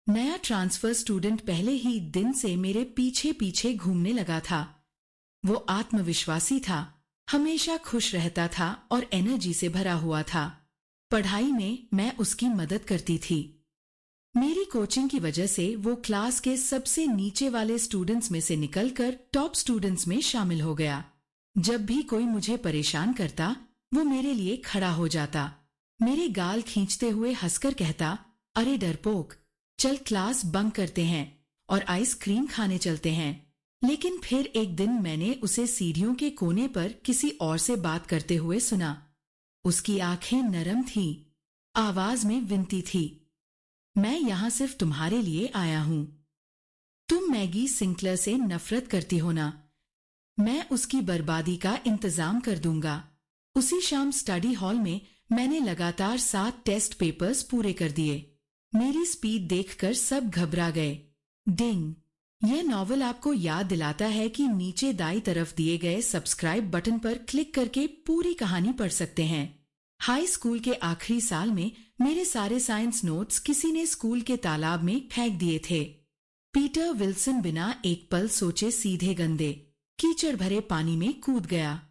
नया transfer student पहले ही दिन से मेरे पीछे पीछे घूमने लगा था। वो आत्मविश्वासी था, हमेशा खुश रहता था और एनर्जी से भरा हुआ था। पढ़ाई में मैं उसकी मदद करती थी। मेरी कोचिंग की वजह से वो क्लास के सबसे नीचे वाले स्टूडेंट्स में से निकलकर टॉप स्टूडेंट्स में शामिल हो गया। जब भी कोई मुझे परेशान करता, वो मेरे लिए खड़ा हो जाता। मेरे गाल खींचते हुए हंसकर कहता, अरे डरपोक, चल क्लास बंक करते हैं और आइसक्रीम खाने चलते हैं। लेकिन फिर एक दिन मैंने उसे सीढ़ियों के कोने पर किसी और से बात करते हुए सुना। उसकी आंखें नरम थीं, आवाज में विनती थी, मैं यहां सिर्फ तुम्हारे लिए आया हूं। तुम मैगी सिंकलर से नफरत करती हो ना? मैं उसकी बर्बादी का इंतजाम कर दूंगा। उसी शाम स्टडी हॉल में मैंने लगातार 7 टेस्ट पेपर्स पूरे कर दिए। मेरी स्पीड देखकर सब घबरा गए। डिंग! यह नॉवल आपको याद दिलाता है कि नीचे दाईं तरफ दिए गए सब्सक्राइब बटन पर क्लिक करके पूरी कहानी पढ़ सकते हैं। हाई स्कूल के आखिरी साल में मेरे सारे साइंस नोट्स किसी ने स्कूल के तालाब में फेंक दिए थे। पीटर विल्सन बिना एक पल सोचे सीधे गंदे कीचड़ भरे पानी में कूद गया।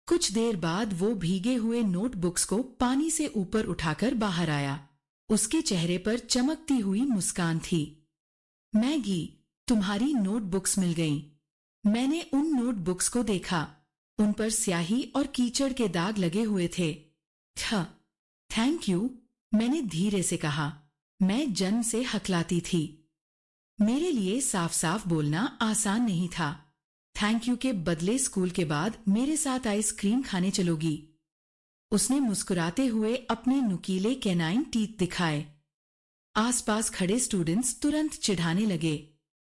कुछ देर बाद वो भीगे हुए नोटबुक्स को पानी से ऊपर उठाकर बाहर आया। उसके चेहरे पर चमकती हुई मुस्कान थी। मैगी, तुम्हारी नोटबुक्स मिल गईं। मैंने उन नोटबुक्स को देखा। उन पर स्याही और कीचड़ के दाग लगे हुए थे। थैंक यू, मैंने धीरे से कहा। मैं जन्म से हकलाती थी। मेरे लिए साफ साफ बोलना आसान नहीं था। थैंक यू के बदले स्कूल के बाद मेरे साथ आइसक्रीम खाने चलोगी? उसने मुस्कुराते हुए अपने नुकीले कैनाइन टीथ दिखाए। आसपास खड़े स्टूडेंट्स तुरंत चिढ़ाने लगे।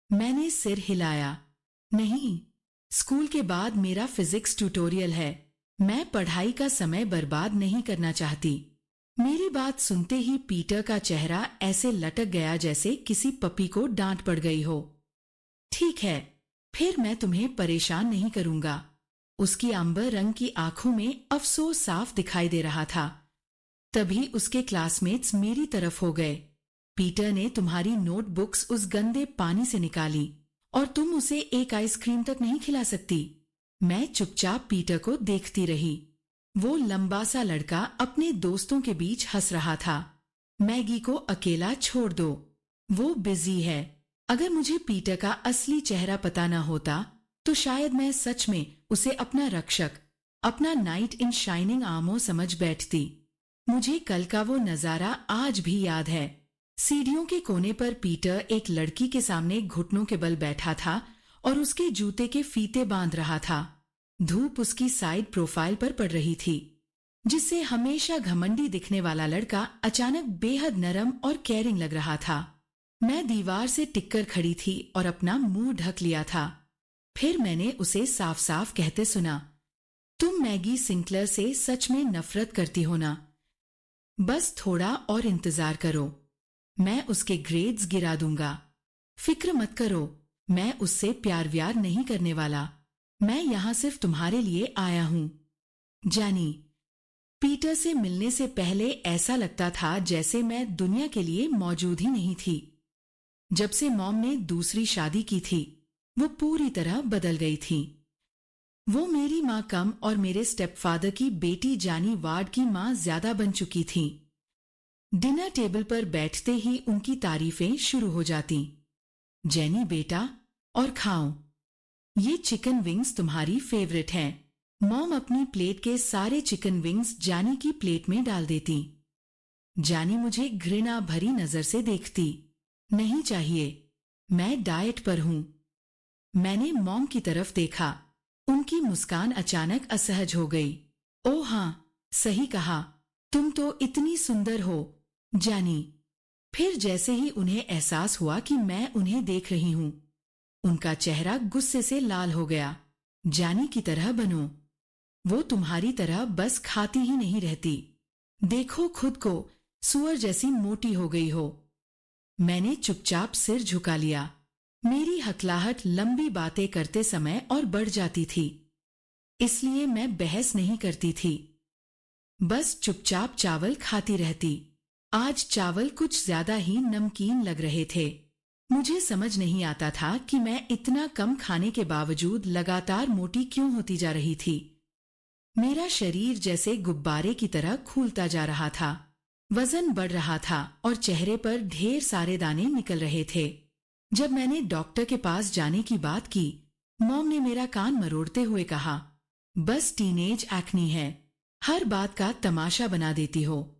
मैंने सिर हिलाया। नहीं, स्कूल के बाद मेरा फिजिक्स ट्यूटोरियल है। मैं पढ़ाई का समय बर्बाद नहीं करना चाहती। मेरी बात सुनते ही पीटर का चेहरा ऐसे लटक गया जैसे किसी पपी को डांट पड़ गई हो। ठीक है, फिर मैं तुम्हें परेशान नहीं करूंगा। उसकी अंबर रंग की आंखों में अफसोस साफ दिखाई दे रहा था। तभी उसके क्लासमेट्स मेरी तरफ हो गए। पीटर ने तुम्हारी नोटबुक्स उस गंदे पानी से निकाली और तुम उसे एक आइसक्रीम तक नहीं खिला सकती। मैं चुपचाप पीटर को देखती रही। वो लंबा सा लड़का अपने दोस्तों के बीच हंस रहा था। मैगी को अकेला छोड़ दो, वो बिजी है। अगर मुझे पीटर का असली चेहरा पता न होता तो शायद मैं सच में उसे अपना रक्षक, अपना नाइट इन शाइनिंग आर्मर समझ बैठती। मुझे कल का वो नजारा आज भी याद है। सीढ़ियों के कोने पर पीटर एक लड़की के सामने घुटनों के बल बैठा था और उसके जूते के फीते बांध रहा था। धूप उसकी साइड प्रोफाइल पर पड़ रही थी, जिससे हमेशा घमंडी दिखने वाला लड़का अचानक बेहद नरम और केयरिंग लग रहा था। मैं दीवार से टिककर खड़ी थी और अपना मुंह ढक लिया था। फिर मैंने उसे साफ साफ कहते सुना, तुम मैगी सिंकलर से सच में नफरत करती हो ना? बस थोड़ा और इंतजार करो, मैं उसके ग्रेड्स गिरा दूंगा। फिक्र मत करो, मैं उससे प्यार व्यार नहीं करने वाला। मैं यहां सिर्फ तुम्हारे लिए आया हूं। जानी, पीटर से मिलने से पहले ऐसा लगता था जैसे मैं दुनिया के लिए मौजूद ही नहीं थी। जब से मॉम ने दूसरी शादी की थी, वो पूरी तरह बदल गई थी। वो मेरी माँ कम और मेरे स्टेपफादर की बेटी जानी वार्ड की माँ ज्यादा बन चुकी थी। डिनर टेबल पर बैठते ही उनकी तारीफें शुरू हो जाती। जेनी बेटा, और खाओ, ये चिकन विंग्स तुम्हारी फेवरेट हैं। मॉम अपनी प्लेट के सारे चिकन विंग्स जानी की प्लेट में डाल देती। जानी मुझे घृणा भरी नजर से देखती। नहीं चाहिए, मैं डाइट पर हूं। मैंने मॉम की तरफ देखा। उनकी मुस्कान अचानक असहज हो गई। ओह हाँ, सही कहा, तुम तो इतनी सुंदर हो, जानी। फिर जैसे ही उन्हें एहसास हुआ कि मैं उन्हें देख रही हूं, उनका चेहरा गुस्से से लाल हो गया। जानी की तरह बनो। वो तुम्हारी तरह बस खाती ही नहीं रहती। देखो खुद को, सुअर जैसी मोटी हो गई हो। मैंने चुपचाप सिर झुका लिया। मेरी हकलाहट लंबी बातें करते समय और बढ़ जाती थी, इसलिए मैं बहस नहीं करती थी। बस चुपचाप चावल खाती रहती। आज चावल कुछ ज्यादा ही नमकीन लग रहे थे। मुझे समझ नहीं आता था कि मैं इतना कम खाने के बावजूद लगातार मोटी क्यों होती जा रही थी। मेरा शरीर जैसे गुब्बारे की तरह फूलता जा रहा था। वजन बढ़ रहा था और चेहरे पर ढेर सारे दाने निकल रहे थे। जब मैंने डॉक्टर के पास जाने की बात की, मॉम ने मेरा कान मरोड़ते हुए कहा, बस टीनेज एक्नी है, हर बात का तमाशा बना देती हो।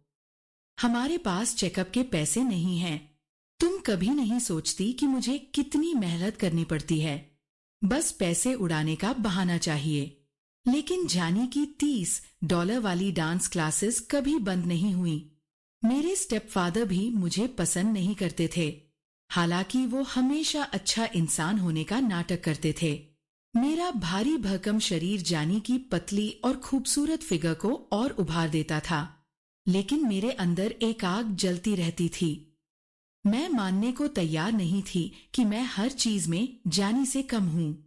हमारे पास चेकअप के पैसे नहीं हैं। तुम कभी नहीं सोचती कि मुझे कितनी मेहनत करनी पड़ती है। बस पैसे उड़ाने का बहाना चाहिए। लेकिन जानी की $30 वाली डांस क्लासेस कभी बंद नहीं हुई। मेरे स्टेपफादर भी मुझे पसंद नहीं करते थे, हालांकि वो हमेशा अच्छा इंसान होने का नाटक करते थे। मेरा भारी भरकम शरीर जानी की पतली और खूबसूरत फिगर को और उभार देता था, लेकिन मेरे अंदर एक आग जलती रहती थी। मैं मानने को तैयार नहीं थी कि मैं हर चीज में जानी से कम हूं।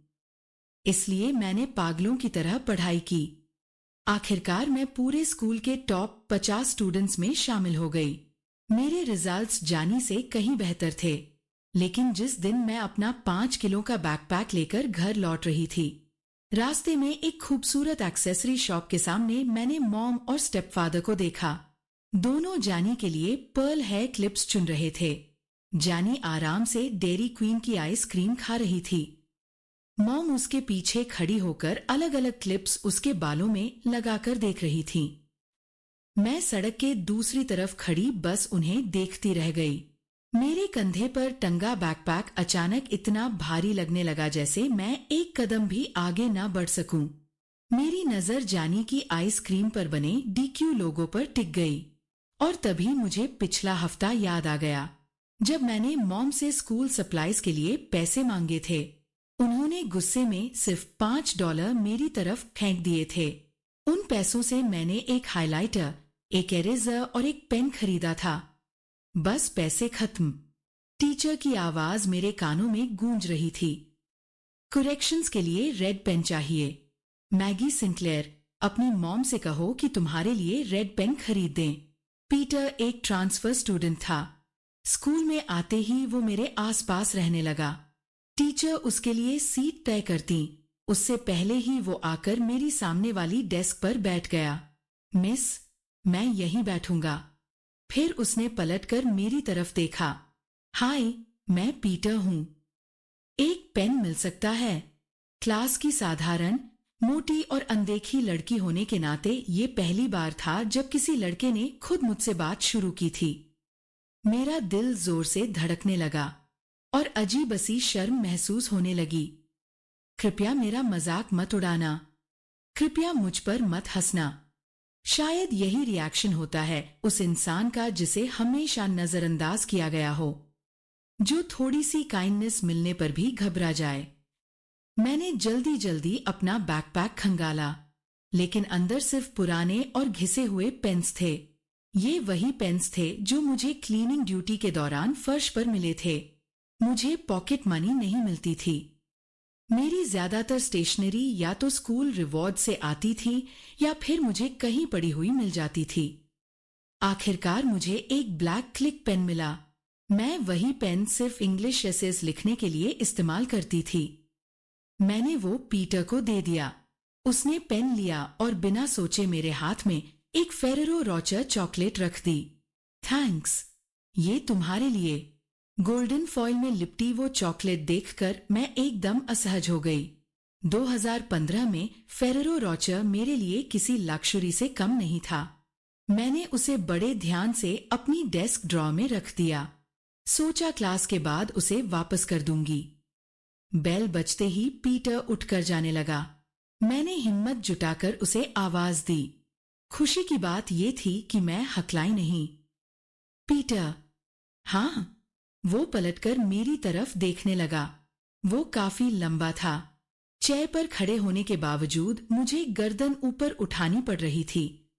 इसलिए मैंने पागलों की तरह पढ़ाई की। आखिरकार मैं पूरे स्कूल के टॉप 50 स्टूडेंट्स में शामिल हो गई। मेरे रिजल्ट्स जानी से कहीं बेहतर थे, लेकिन जिस दिन मैं अपना 5 किलो का बैकपैक लेकर घर लौट रही थी, रास्ते में एक खूबसूरत एक्सेसरी शॉप के सामने मैंने मॉम और स्टेपफादर को देखा। दोनों जानी के लिए पर्ल हेयर क्लिप्स चुन रहे थे। जानी आराम से डेयरी क्वीन की आइसक्रीम खा रही थी। मॉम उसके पीछे खड़ी होकर अलग अलग क्लिप्स उसके बालों में लगाकर देख रही थी। मैं सड़क के दूसरी तरफ खड़ी बस उन्हें देखती रह गई। मेरे कंधे पर टंगा बैकपैक अचानक इतना भारी लगने लगा जैसे मैं एक कदम भी आगे ना बढ़ सकूं। मेरी नजर जानी की आइसक्रीम पर बने DQ लोगो पर टिक गई और तभी मुझे पिछला हफ्ता याद आ गया, जब मैंने मॉम से स्कूल सप्लाईज के लिए पैसे मांगे थे। उन्होंने गुस्से में सिर्फ $5 मेरी तरफ फेंक दिए थे। उन पैसों से मैंने एक हाइलाइटर, एक इरेजर और एक पेन खरीदा था। बस पैसे खत्म। टीचर की आवाज मेरे कानों में गूंज रही थी। करेक्शंस के लिए रेड पेन चाहिए। मैगी सिंक्लेयर, अपनी मॉम से कहो कि तुम्हारे लिए रेड पेन खरीद दें। पीटर एक ट्रांसफर स्टूडेंट था। स्कूल में आते ही वो मेरे आसपास रहने लगा। टीचर उसके लिए सीट तय करती, उससे पहले ही वो आकर मेरी सामने वाली डेस्क पर बैठ गया। मिस, मैं यहीं बैठूंगा। फिर उसने पलटकर मेरी तरफ देखा। हाय, मैं पीटर हूं। एक पेन मिल सकता है? क्लास की साधारण, मोटी और अनदेखी लड़की होने के नाते ये पहली बार था जब किसी लड़के ने खुद मुझसे बात शुरू की थी। मेरा दिल जोर से धड़कने लगा और अजीब-सी शर्म महसूस होने लगी। कृपया मेरा मजाक मत उड़ाना। कृपया मुझ पर मत हंसना। शायद यही रिएक्शन होता है उस इंसान का जिसे हमेशा नजरअंदाज किया गया हो, जो थोड़ी सी काइंडनेस मिलने पर भी घबरा जाए। मैंने जल्दी जल्दी अपना बैकपैक खंगाला, लेकिन अंदर सिर्फ पुराने और घिसे हुए पेन्स थे। ये वही पेन्स थे जो मुझे क्लीनिंग ड्यूटी के दौरान फर्श पर मिले थे। मुझे पॉकेट मनी नहीं मिलती थी। मेरी ज्यादातर स्टेशनरी या तो स्कूल रिवॉर्ड से आती थी या फिर मुझे कहीं पड़ी हुई मिल जाती थी। आखिरकार मुझे एक ब्लैक क्लिक पेन मिला। मैं वही पेन सिर्फ इंग्लिश एसेस लिखने के लिए इस्तेमाल करती थी। मैंने वो पीटर को दे दिया। उसने पेन लिया और बिना सोचे मेरे हाथ में एक फेरेरो रोचर चॉकलेट रख दी। थैंक्स, ये तुम्हारे लिए। गोल्डन फॉइल में लिपटी वो चॉकलेट देखकर मैं एकदम असहज हो गई। 2015 में फेरेरो रोचर मेरे लिए किसी लक्ष्यूरी से कम नहीं था। मैंने उसे बड़े ध्यान से अपनी डेस्क ड्रॉ में रख दिया। सोचा क्लास के बाद उसे वापस कर दूंगी। बेल बजते ही पीटर उठकर जाने लगा। मैंने हिम्मत जुटाकर उसे आवाज दी। खुशी की बात यह थी कि मैं हकलाई नहीं। पीटर। हाँ। वो पलटकर मेरी तरफ देखने लगा। वो काफी लंबा था। चेयर पर खड़े होने के बावजूद मुझे गर्दन ऊपर उठानी पड़ रही थी।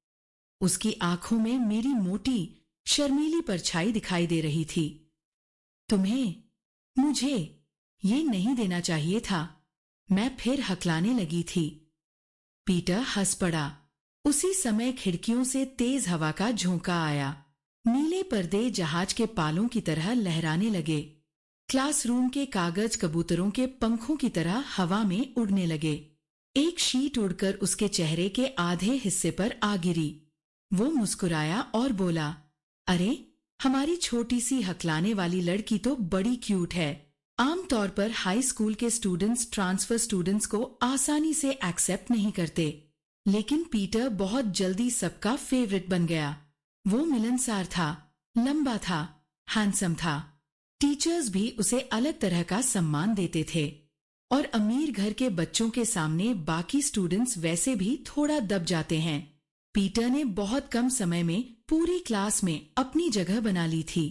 उसकी आंखों में मेरी मोटी, शर्मीली परछाई दिखाई दे रही थी। तुम्हें मुझे ये नहीं देना चाहिए था। मैं फिर हकलाने लगी थी। पीटर हंस पड़ा। उसी समय खिड़कियों से तेज हवा का झोंका आया। नीले पर्दे जहाज के पालों की तरह लहराने लगे। क्लासरूम के कागज कबूतरों के पंखों की तरह हवा में उड़ने लगे। एक शीट उड़कर उसके चेहरे के आधे हिस्से पर आ गिरी। वो मुस्कुराया और बोला, अरे, हमारी छोटी सी हकलाने वाली लड़की तो बड़ी क्यूट है। आमतौर पर हाई स्कूल के स्टूडेंट्स ट्रांसफर स्टूडेंट्स को आसानी से एक्सेप्ट नहीं करते, लेकिन पीटर बहुत जल्दी सबका फेवरेट बन गया। वो मिलनसार था, लंबा था, हैंडसम था। टीचर्स भी उसे अलग तरह का सम्मान देते थे और अमीर घर के बच्चों के सामने बाकी स्टूडेंट्स वैसे भी थोड़ा दब जाते हैं। पीटर ने बहुत कम समय में पूरी क्लास में अपनी जगह बना ली थी।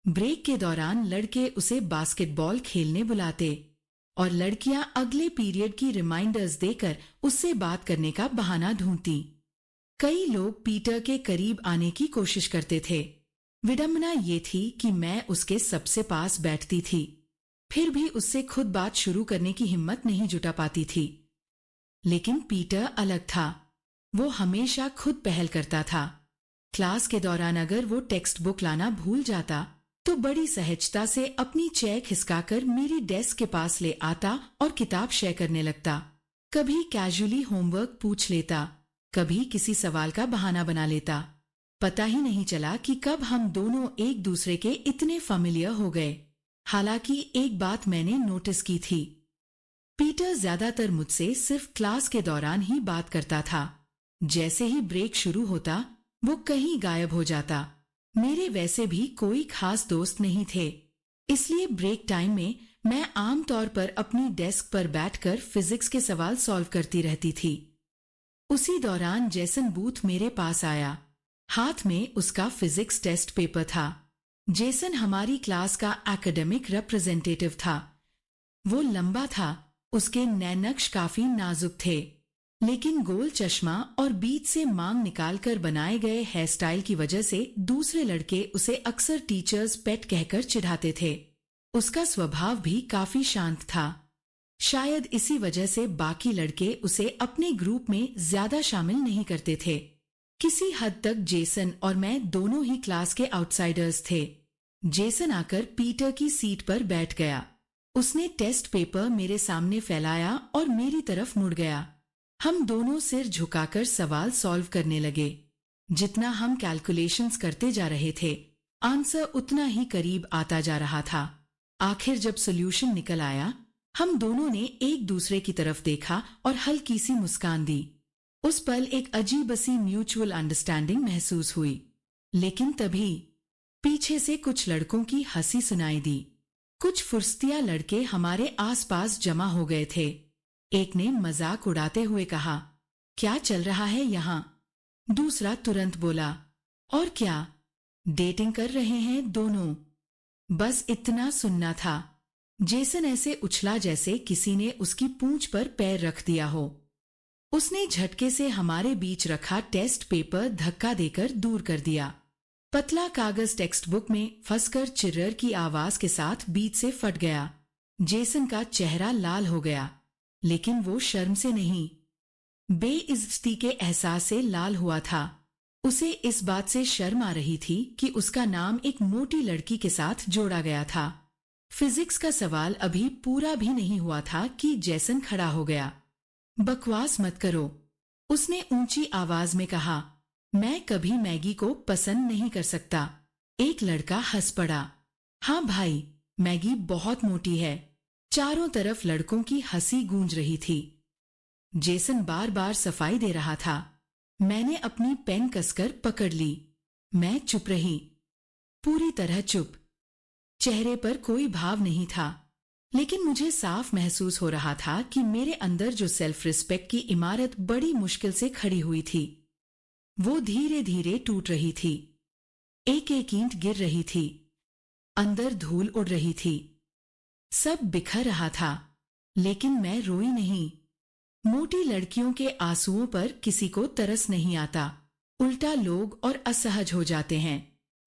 ब्रेक के दौरान लड़के उसे बास्केटबॉल खेलने बुलाते और लड़कियां अगले पीरियड की रिमाइंडर्स देकर उससे बात करने का बहाना ढूंढती। कई लोग पीटर के करीब आने की कोशिश करते थे। विडंबना ये थी कि मैं उसके सबसे पास बैठती थी, फिर भी उससे खुद बात शुरू करने की हिम्मत नहीं जुटा पाती थी। लेकिन पीटर अलग था। वो हमेशा खुद पहल करता था। क्लास के दौरान अगर वो टेक्स्ट बुक लाना भूल जाता तो बड़ी सहजता से अपनी चेक खिसकाकर मेरी डेस्क के पास ले आता और किताब शेयर करने लगता। कभी कैजुअली होमवर्क पूछ लेता, कभी किसी सवाल का बहाना बना लेता। पता ही नहीं चला कि कब हम दोनों एक दूसरे के इतने फैमिलियर हो गए। हालांकि एक बात मैंने नोटिस की थी, पीटर ज्यादातर मुझसे सिर्फ क्लास के दौरान ही बात करता था। जैसे ही ब्रेक शुरू होता वो कहीं गायब हो जाता। मेरे वैसे भी कोई खास दोस्त नहीं थे, इसलिए ब्रेक टाइम में मैं आमतौर पर अपनी डेस्क पर बैठकर फिजिक्स के सवाल सॉल्व करती रहती थी। उसी दौरान जेसन बूथ मेरे पास आया। हाथ में उसका फिजिक्स टेस्ट पेपर था। जेसन हमारी क्लास का एकेडमिक रिप्रेजेंटेटिव था। वो लंबा था, उसके नैनक्श काफी नाजुक थे, लेकिन गोल चश्मा और बीच से मांग निकालकर बनाए गए हेयर स्टाइल की वजह से दूसरे लड़के उसे अक्सर टीचर्स पेट कहकर चिढ़ाते थे। उसका स्वभाव भी काफी शांत था। शायद इसी वजह से बाकी लड़के उसे अपने ग्रुप में ज्यादा शामिल नहीं करते थे। किसी हद तक जेसन और मैं दोनों ही क्लास के आउटसाइडर्स थे। जेसन आकर पीटर की सीट पर बैठ गया। उसने टेस्ट पेपर मेरे सामने फैलाया और मेरी तरफ मुड़ गया। हम दोनों सिर झुकाकर सवाल सॉल्व करने लगे। जितना हम कैलकुलेशंस करते जा रहे थे, आंसर उतना ही करीब आता जा रहा था। आखिर जब सॉल्यूशन निकल आया, हम दोनों ने एक दूसरे की तरफ देखा और हल्की सी मुस्कान दी। उस पल एक अजीब सी म्यूचुअल अंडरस्टैंडिंग महसूस हुई। लेकिन तभी पीछे से कुछ लड़कों की हंसी सुनाई दी। कुछ फुर्सतिया लड़के हमारे आसपास जमा हो गए थे। एक ने मजाक उड़ाते हुए कहा, क्या चल रहा है यहाँ? दूसरा तुरंत बोला, और क्या, डेटिंग कर रहे हैं दोनों? बस इतना सुनना था। जेसन ऐसे उछला जैसे किसी ने उसकी पूंछ पर पैर रख दिया हो। उसने झटके से हमारे बीच रखा टेस्ट पेपर धक्का देकर दूर कर दिया। पतला कागज टेक्स्ट बुक में फंसकर चिर्रर की आवाज के साथ बीच से फट गया। जेसन का चेहरा लाल हो गया, लेकिन वो शर्म से नहीं, बेइज्जती के एहसास से लाल हुआ था। उसे इस बात से शर्म आ रही थी कि उसका नाम एक मोटी लड़की के साथ जोड़ा गया था। फिजिक्स का सवाल अभी पूरा भी नहीं हुआ था कि जेसन खड़ा हो गया। बकवास मत करो, उसने ऊंची आवाज में कहा। मैं कभी मैगी को पसंद नहीं कर सकता। एक लड़का हंस पड़ा। हाँ भाई, मैगी बहुत मोटी है। चारों तरफ लड़कों की हंसी गूंज रही थी। जेसन बार बार सफाई दे रहा था। मैंने अपनी पेन कसकर पकड़ ली। मैं चुप रही, पूरी तरह चुप। चेहरे पर कोई भाव नहीं था, लेकिन मुझे साफ महसूस हो रहा था कि मेरे अंदर जो सेल्फ रिस्पेक्ट की इमारत बड़ी मुश्किल से खड़ी हुई थी, वो धीरे धीरे टूट रही थी। एक एक ईंट गिर रही थी, अंदर धूल उड़ रही थी, सब बिखर रहा था। लेकिन मैं रोई नहीं। मोटी लड़कियों के आंसुओं पर किसी को तरस नहीं आता, उल्टा लोग और असहज हो जाते हैं।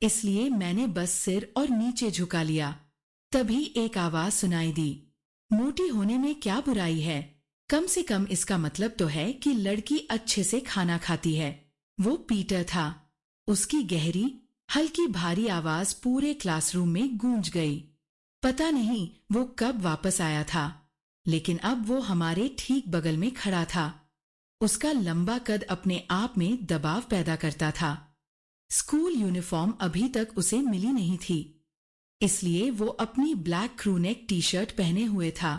इसलिए मैंने बस सिर और नीचे झुका लिया। तभी एक आवाज सुनाई दी, मोटी होने में क्या बुराई है? कम से कम इसका मतलब तो है कि लड़की अच्छे से खाना खाती है। वो पीटर था। उसकी गहरी हल्की भारी आवाज पूरे क्लासरूम में गूंज गई। पता नहीं वो कब वापस आया था, लेकिन अब वो हमारे ठीक बगल में खड़ा था। उसका लंबा कद अपने आप में दबाव पैदा करता था। स्कूल यूनिफॉर्म अभी तक उसे मिली नहीं थी, इसलिए वो अपनी ब्लैक क्रूनेक टी शर्ट पहने हुए था।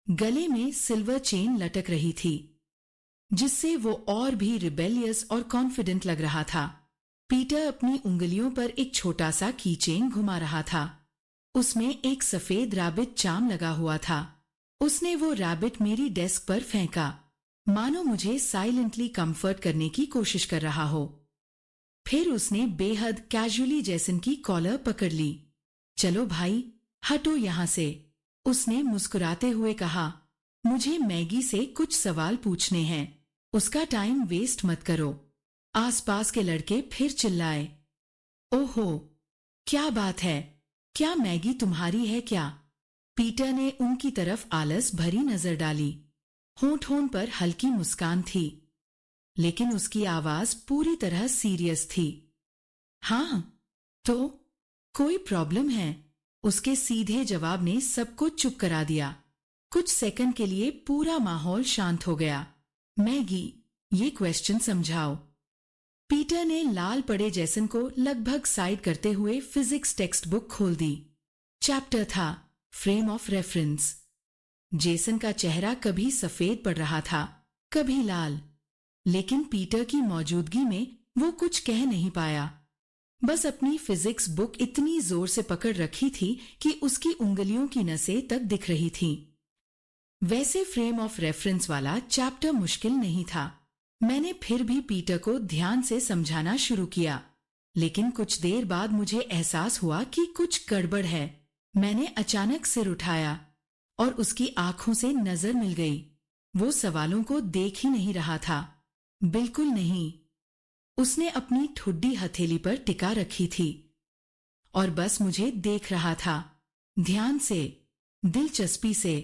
गले में सिल्वर चेन लटक रही थी, जिससे वो और भी रिबेलियस और कॉन्फिडेंट लग रहा था। पीटर अपनी उंगलियों पर एक छोटा सा की चेन घुमा रहा था। उसमें एक सफेद रैबिट चार्म लगा हुआ था। उसने वो रैबिट मेरी डेस्क पर फेंका, मानो मुझे साइलेंटली कंफर्ट करने की कोशिश कर रहा हो। फिर उसने बेहद कैजुअली जैसन की कॉलर पकड़ ली। चलो भाई, हटो यहां से, उसने मुस्कुराते हुए कहा। मुझे मैगी से कुछ सवाल पूछने हैं, उसका टाइम वेस्ट मत करो। आसपास के लड़के फिर चिल्लाए। ओहो, क्या बात है, क्या मैगी तुम्हारी है क्या? पीटर ने उनकी तरफ आलस भरी नजर डाली। होंठ पर हल्की मुस्कान थी, लेकिन उसकी आवाज पूरी तरह सीरियस थी। हाँ, तो कोई प्रॉब्लम है? उसके सीधे जवाब ने सबको चुप करा दिया। कुछ सेकंड के लिए पूरा माहौल शांत हो गया। मैगी, ये क्वेश्चन समझाओ। पीटर ने लाल पड़े जैसन को लगभग साइड करते हुए फिजिक्स टेक्स्ट बुक खोल दी। चैप्टर था फ्रेम ऑफ रेफरेंस। जेसन का चेहरा कभी सफेद पड़ रहा था, कभी लाल, लेकिन पीटर की मौजूदगी में वो कुछ कह नहीं पाया। बस अपनी फिजिक्स बुक इतनी जोर से पकड़ रखी थी कि उसकी उंगलियों की नसें तक दिख रही थीं। वैसे फ्रेम ऑफ रेफरेंस वाला चैप्टर मुश्किल नहीं था। मैंने फिर भी पीटर को ध्यान से समझाना शुरू किया, लेकिन कुछ देर बाद मुझे एहसास हुआ कि कुछ गड़बड़ है। मैंने अचानक सिर उठाया और उसकी आंखों से नजर मिल गई। वो सवालों को देख ही नहीं रहा था, बिल्कुल नहीं। उसने अपनी ठुड्डी हथेली पर टिका रखी थी और बस मुझे देख रहा था, ध्यान से, दिलचस्पी से।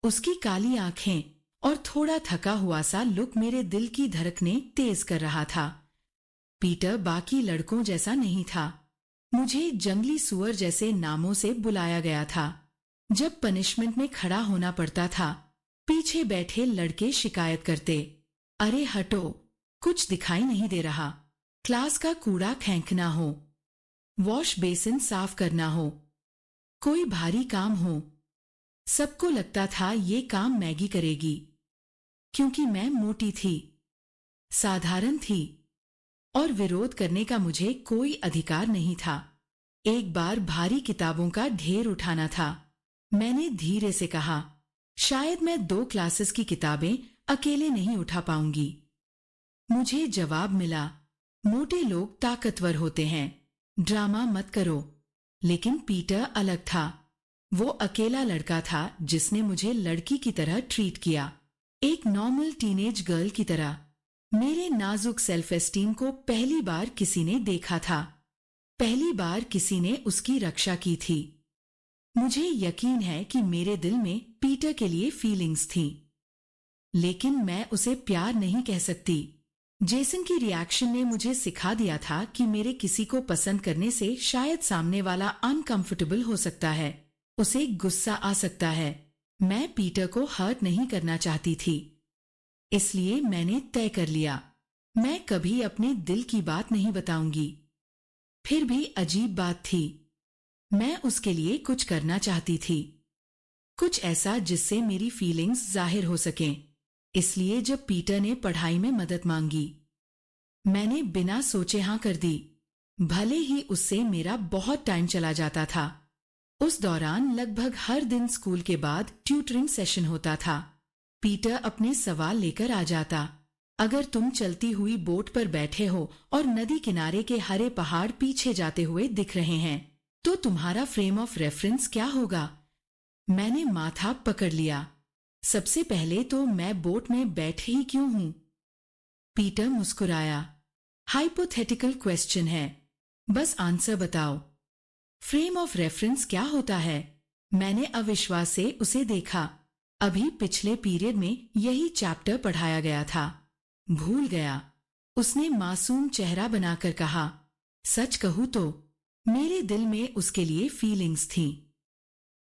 उसकी काली आंखें और थोड़ा थका हुआ सा लुक मेरे दिल की धड़कनें तेज कर रहा था। पीटर बाकी लड़कों जैसा नहीं था। मुझे जंगली सुअर जैसे नामों से बुलाया गया था। जब पनिशमेंट में खड़ा होना पड़ता था, पीछे बैठे लड़के शिकायत करते, अरे हटो, कुछ दिखाई नहीं दे रहा। क्लास का कूड़ा फेंकना हो, वॉश बेसिन साफ करना हो, कोई भारी काम हो। सबको लगता था ये काम मैगी करेगी, क्योंकि मैं मोटी थी, साधारण थी और विरोध करने का मुझे कोई अधिकार नहीं था। एक बार भारी किताबों का ढेर उठाना था। मैंने धीरे से कहा, शायद मैं 2 क्लासेस की किताबें अकेले नहीं उठा पाऊंगी। मुझे जवाब मिला, मोटे लोग ताकतवर होते हैं, ड्रामा मत करो। लेकिन पीटर अलग था। वो अकेला लड़का था जिसने मुझे लड़की की तरह ट्रीट किया, एक नॉर्मल टीनेज गर्ल की तरह। मेरे नाजुक सेल्फ एस्टीम को पहली बार किसी ने देखा था, पहली बार किसी ने उसकी रक्षा की थी। मुझे यकीन है कि मेरे दिल में पीटर के लिए फीलिंग्स थी, लेकिन मैं उसे प्यार नहीं कह सकती। जेसन की रिएक्शन ने मुझे सिखा दिया था कि मेरे किसी को पसंद करने से शायद सामने वाला अनकंफर्टेबल हो सकता है, उसे गुस्सा आ सकता है। मैं पीटर को हर्ट नहीं करना चाहती थी, इसलिए मैंने तय कर लिया, मैं कभी अपने दिल की बात नहीं बताऊंगी। फिर भी अजीब बात थी, मैं उसके लिए कुछ करना चाहती थी, कुछ ऐसा जिससे मेरी फीलिंग्स जाहिर हो सकें। इसलिए जब पीटर ने पढ़ाई में मदद मांगी, मैंने बिना सोचे हाँ कर दी, भले ही उससे मेरा बहुत टाइम चला जाता था। उस दौरान लगभग हर दिन स्कूल के बाद ट्यूटरिंग सेशन होता था। पीटर अपने सवाल लेकर आ जाता। अगर तुम चलती हुई बोट पर बैठे हो और नदी किनारे के हरे पहाड़ पीछे जाते हुए दिख रहे हैं, तो तुम्हारा फ्रेम ऑफ रेफरेंस क्या होगा? मैंने माथा पकड़ लिया। सबसे पहले तो मैं बोट में बैठे ही क्यों हूं? पीटर मुस्कुराया। हाइपोथेटिकल क्वेश्चन है, बस आंसर बताओ। फ्रेम ऑफ रेफरेंस क्या होता है? मैंने अविश्वास से उसे देखा। अभी पिछले पीरियड में यही चैप्टर पढ़ाया गया था। भूल गया, उसने मासूम चेहरा बनाकर कहा। सच कहूं तो मेरे दिल में उसके लिए फीलिंग्स थीं।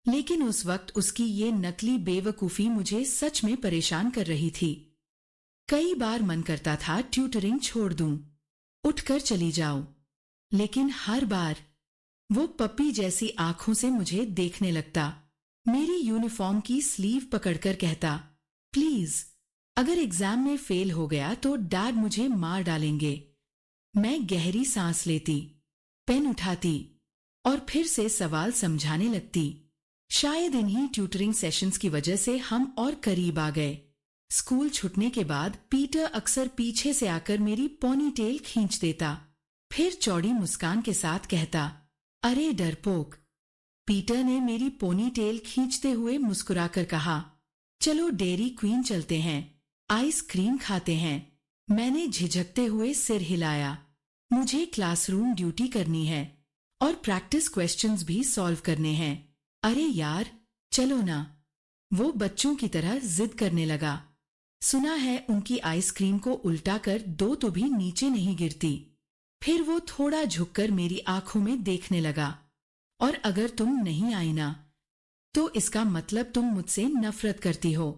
लेकिन उस वक्त उसकी ये नकली बेवकूफी मुझे सच में परेशान कर रही थी। कई बार मन करता था ट्यूटरिंग छोड़ दूं, उठकर चली जाऊं, लेकिन हर बार वो पप्पी जैसी आंखों से मुझे देखने लगता, मेरी यूनिफॉर्म की स्लीव पकड़कर कहता, प्लीज, अगर एग्जाम में फेल हो गया तो डैड मुझे मार डालेंगे। मैं गहरी सांस लेती, पेन उठाती और फिर से सवाल समझाने लगती। शायद इन्हीं ट्यूटरिंग सेशंस की वजह से हम और करीब आ गए। स्कूल छूटने के बाद पीटर अक्सर पीछे से आकर मेरी पोनीटेल खींच देता, फिर चौड़ी मुस्कान के साथ कहता, अरे डरपोक। पीटर ने मेरी पोनीटेल खींचते हुए मुस्कुराकर कहा, चलो डेयरी क्वीन चलते हैं, आइसक्रीम खाते हैं। मैंने झिझकते हुए सिर हिलाया। मुझे क्लासरूम ड्यूटी करनी है और प्रैक्टिस क्वेश्चंस भी सॉल्व करने हैं। अरे यार, चलो ना। वो बच्चों की तरह जिद करने लगा। सुना है उनकी आइसक्रीम को उल्टा कर दो तो भी नीचे नहीं गिरती। फिर वो थोड़ा झुककर मेरी आंखों में देखने लगा, और अगर तुम नहीं आई ना, तो इसका मतलब तुम मुझसे नफरत करती हो।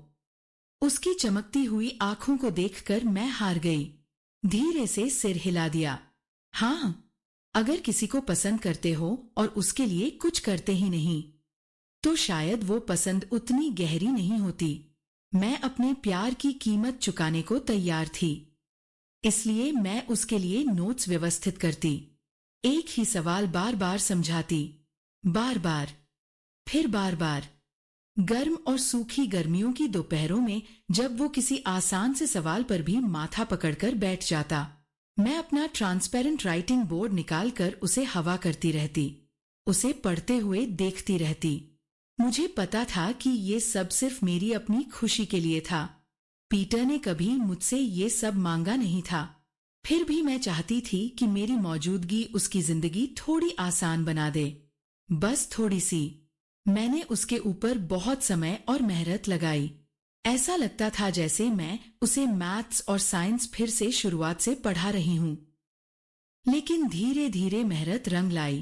उसकी चमकती हुई आंखों को देखकर मैं हार गई। धीरे से सिर हिला दिया। हाँ, अगर किसी को पसंद करते हो और उसके लिए कुछ करते ही नहीं, तो शायद वो पसंद उतनी गहरी नहीं होती। मैं अपने प्यार की कीमत चुकाने को तैयार थी, इसलिए मैं उसके लिए नोट्स व्यवस्थित करती, एक ही सवाल बार बार समझाती, बार बार, फिर बार बार। गर्म और सूखी गर्मियों की दोपहरों में जब वो किसी आसान से सवाल पर भी माथा पकड़कर बैठ जाता, मैं अपना ट्रांसपेरेंट राइटिंग बोर्ड निकालकर उसे हवा करती रहती, उसे पढ़ते हुए देखती रहती। मुझे पता था कि ये सब सिर्फ मेरी अपनी खुशी के लिए था। पीटर ने कभी मुझसे ये सब मांगा नहीं था। फिर भी मैं चाहती थी कि मेरी मौजूदगी उसकी जिंदगी थोड़ी आसान बना दे, बस थोड़ी सी। मैंने उसके ऊपर बहुत समय और मेहनत लगाई। ऐसा लगता था जैसे मैं उसे मैथ्स और साइंस फिर से शुरुआत से पढ़ा रही हूं। लेकिन धीरे धीरे मेहनत रंग लाई।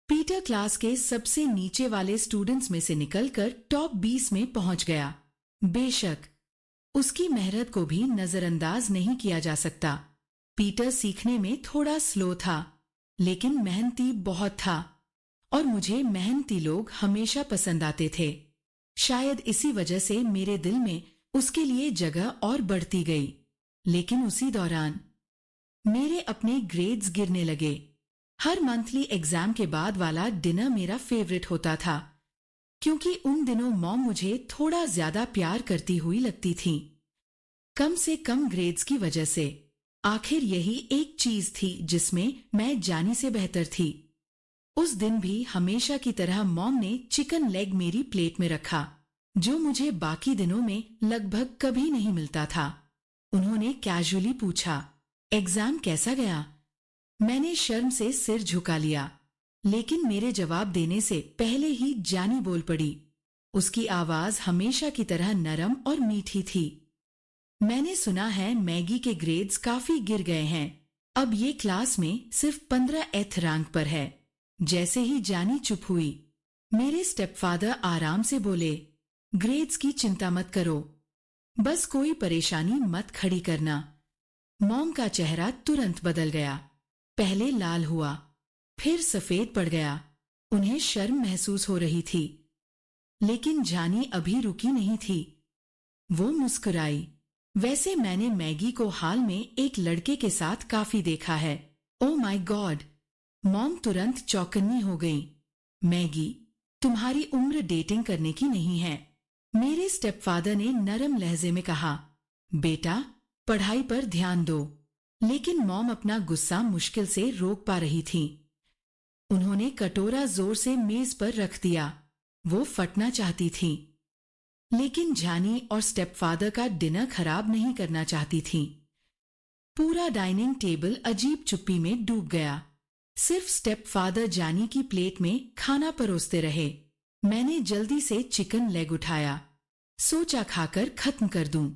पीटर क्लास के सबसे नीचे वाले स्टूडेंट्स में से निकलकर टॉप 20 में पहुंच गया। बेशक उसकी मेहनत को भी नजरअंदाज नहीं किया जा सकता। पीटर सीखने में थोड़ा स्लो था, लेकिन मेहनती बहुत था, और मुझे मेहनती लोग हमेशा पसंद आते थे। शायद इसी वजह से मेरे दिल में उसके लिए जगह और बढ़ती गई। लेकिन उसी दौरान मेरे अपने ग्रेड्स गिरने लगे। हर मंथली एग्जाम के बाद वाला डिनर मेरा फेवरेट होता था, क्योंकि उन दिनों मॉम मुझे थोड़ा ज्यादा प्यार करती हुई लगती थी, कम से कम ग्रेड्स की वजह से। आखिर यही एक चीज थी जिसमें मैं जानी से बेहतर थी। उस दिन भी हमेशा की तरह मॉम ने चिकन लेग मेरी प्लेट में रखा, जो मुझे बाकी दिनों में लगभग कभी नहीं मिलता था। उन्होंने कैजुअली पूछा, एग्जाम कैसा गया? मैंने शर्म से सिर झुका लिया, लेकिन मेरे जवाब देने से पहले ही जानी बोल पड़ी। उसकी आवाज हमेशा की तरह नरम और मीठी थी। मैंने सुना है मैगी के ग्रेड्स काफी गिर गए हैं। अब ये क्लास में सिर्फ 15th रैंक पर है। जैसे ही जानी चुप हुई, मेरे स्टेपफादर आराम से बोले, ग्रेड्स की चिंता मत करो, बस कोई परेशानी मत खड़ी करना। मॉम का चेहरा तुरंत बदल गया। पहले लाल हुआ, फिर सफेद पड़ गया। उन्हें शर्म महसूस हो रही थी, लेकिन जानी अभी रुकी नहीं थी। वो मुस्कुराई। वैसे मैंने मैगी को हाल में एक लड़के के साथ काफी देखा है। Oh my God! मॉम तुरंत चौकन्नी हो गई। मैगी, तुम्हारी उम्र डेटिंग करने की नहीं है। मेरे स्टेपफादर ने नरम लहजे में कहा, बेटा, पढ़ाई पर ध्यान दो। लेकिन मॉम अपना गुस्सा मुश्किल से रोक पा रही थी। उन्होंने कटोरा जोर से मेज पर रख दिया। वो फटना चाहती थी, लेकिन जानी और स्टेपफादर का डिनर खराब नहीं करना चाहती थी। पूरा डाइनिंग टेबल अजीब चुप्पी में डूब गया। सिर्फ स्टेपफादर जानी की प्लेट में खाना परोसते रहे। मैंने जल्दी से चिकन लेग उठाया, सोचा खाकर खत्म कर दूं।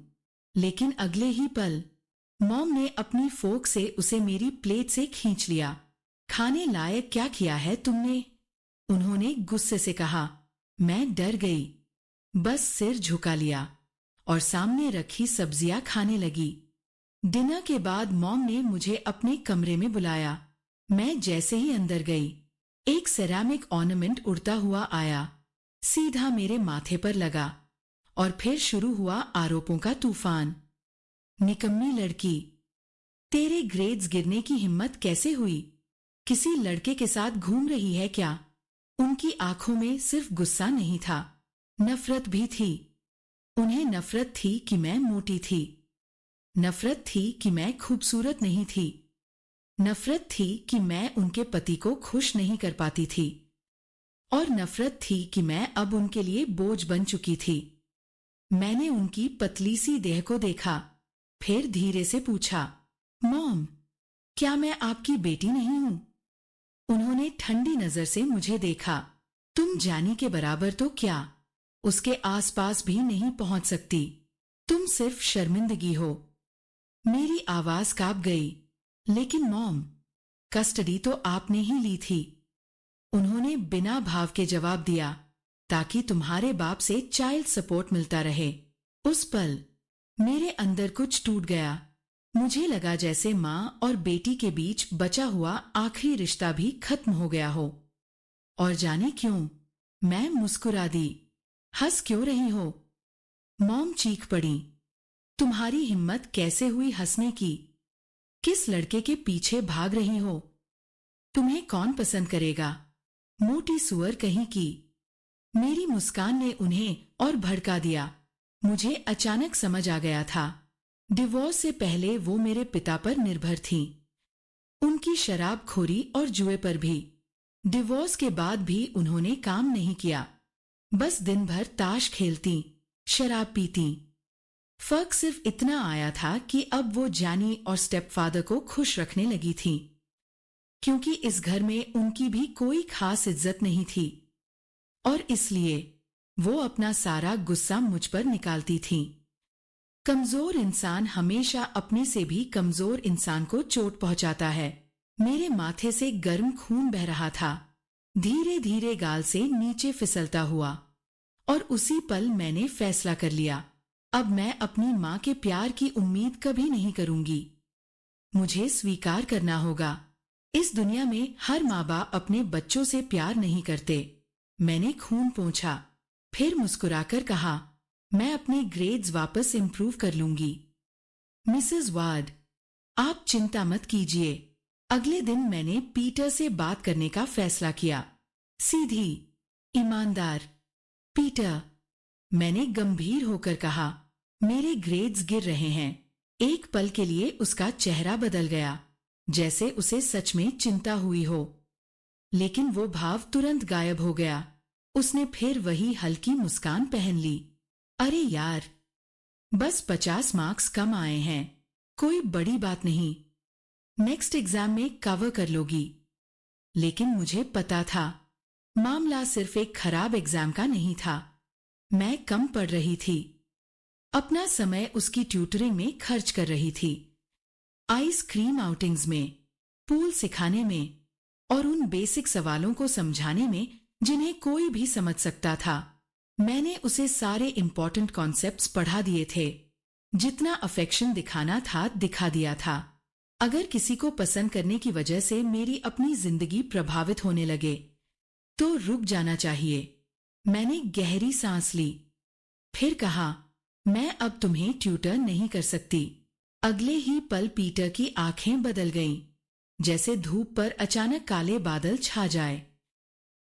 लेकिन अगले ही पल मॉम ने अपनी फोक से उसे मेरी प्लेट से खींच लिया। खाने लायक क्या किया है तुमने? उन्होंने गुस्से से कहा। मैं डर गई, बस सिर झुका लिया और सामने रखी सब्जियां खाने लगी। डिनर के बाद मॉम ने मुझे अपने कमरे में बुलाया। मैं जैसे ही अंदर गई, एक सेरामिक ऑर्नामेंट उड़ता हुआ आया, सीधा मेरे माथे पर लगा और फिर शुरू हुआ आरोपों का तूफान। निकम्मी लड़की, तेरे ग्रेड्स गिरने की हिम्मत कैसे हुई? किसी लड़के के साथ घूम रही है क्या? उनकी आंखों में सिर्फ गुस्सा नहीं था, नफरत भी थी। उन्हें नफरत थी कि मैं मोटी थी, नफरत थी कि मैं खूबसूरत नहीं थी, नफरत थी कि मैं उनके पति को खुश नहीं कर पाती थी, और नफरत थी कि मैं अब उनके लिए बोझ बन चुकी थी। मैंने उनकी पतली सी देह को देखा, फिर धीरे से पूछा, मॉम, क्या मैं आपकी बेटी नहीं हूं? उन्होंने ठंडी नजर से मुझे देखा। तुम जानी के बराबर तो क्या, उसके आसपास भी नहीं पहुंच सकती। तुम सिर्फ शर्मिंदगी हो। मेरी आवाज कांप गई। लेकिन मॉम, कस्टडी तो आपने ही ली थी। उन्होंने बिना भाव के जवाब दिया, ताकि तुम्हारे बाप से चाइल्ड सपोर्ट मिलता रहे। उस पल मेरे अंदर कुछ टूट गया। मुझे लगा जैसे माँ और बेटी के बीच बचा हुआ आखिरी रिश्ता भी खत्म हो गया हो। और जाने क्यों, मैं मुस्कुरा दी। हंस क्यों रही हो? मॉम चीख पड़ी। तुम्हारी हिम्मत कैसे हुई हंसने की? किस लड़के के पीछे भाग रही हो? तुम्हें कौन पसंद करेगा, मोटी सुअर कहीं की? मेरी मुस्कान ने उन्हें और भड़का दिया। मुझे अचानक समझ आ गया था, डिवोर्स से पहले वो मेरे पिता पर निर्भर थीं, उनकी शराबखोरी और जुए पर भी। डिवोर्स के बाद भी उन्होंने काम नहीं किया, बस दिन भर ताश खेलती, शराब पीती। फर्क सिर्फ इतना आया था कि अब वो जानी और स्टेपफादर को खुश रखने लगी थी, क्योंकि इस घर में उनकी भी कोई खास इज्जत नहीं थी, और इसलिए वो अपना सारा गुस्सा मुझ पर निकालती थी। कमजोर इंसान हमेशा अपने से भी कमजोर इंसान को चोट पहुंचाता है। मेरे माथे से गर्म खून बह रहा था, धीरे धीरे गाल से नीचे फिसलता हुआ, और उसी पल मैंने फैसला कर लिया, अब मैं अपनी माँ के प्यार की उम्मीद कभी नहीं करूंगी। मुझे स्वीकार करना होगा, इस दुनिया में हर माँ बाप अपने बच्चों से प्यार नहीं करते। मैंने खून पोंछा, फिर मुस्कुराकर कहा, मैं अपने ग्रेड्स वापस इंप्रूव कर लूंगी। मिसेस वार्ड, आप चिंता मत कीजिए। अगले दिन मैंने पीटर से बात करने का फैसला किया। सीधी, ईमानदार। पीटर, मैंने गंभीर होकर कहा, मेरे ग्रेड्स गिर रहे हैं। एक पल के लिए उसका चेहरा बदल गया, जैसे उसे सच में चिंता हुई हो, लेकिन वो भाव तुरंत गायब हो गया। उसने फिर वही हल्की मुस्कान पहन ली। अरे यार, बस 50 मार्क्स कम आए हैं, कोई बड़ी बात नहीं, नेक्स्ट एग्जाम में कवर कर लोगी। लेकिन मुझे पता था, मामला सिर्फ एक खराब एग्जाम का नहीं था। मैं कम पढ़ रही थी, अपना समय उसकी ट्यूटरिंग में खर्च कर रही थी, आइसक्रीम आउटिंग्स में, पूल सिखाने में, और उन बेसिक सवालों को समझाने में जिन्हें कोई भी समझ सकता था। मैंने उसे सारे इंपॉर्टेंट कॉन्सेप्ट्स पढ़ा दिए थे। जितना अफेक्शन दिखाना था दिखा दिया था। अगर किसी को पसंद करने की वजह से मेरी अपनी जिंदगी प्रभावित होने लगे तो रुक जाना चाहिए। मैंने गहरी सांस ली, फिर कहा, मैं अब तुम्हें ट्यूटर नहीं कर सकती। अगले ही पल पीटर की आंखें बदल गईं, जैसे धूप पर अचानक काले बादल छा जाए।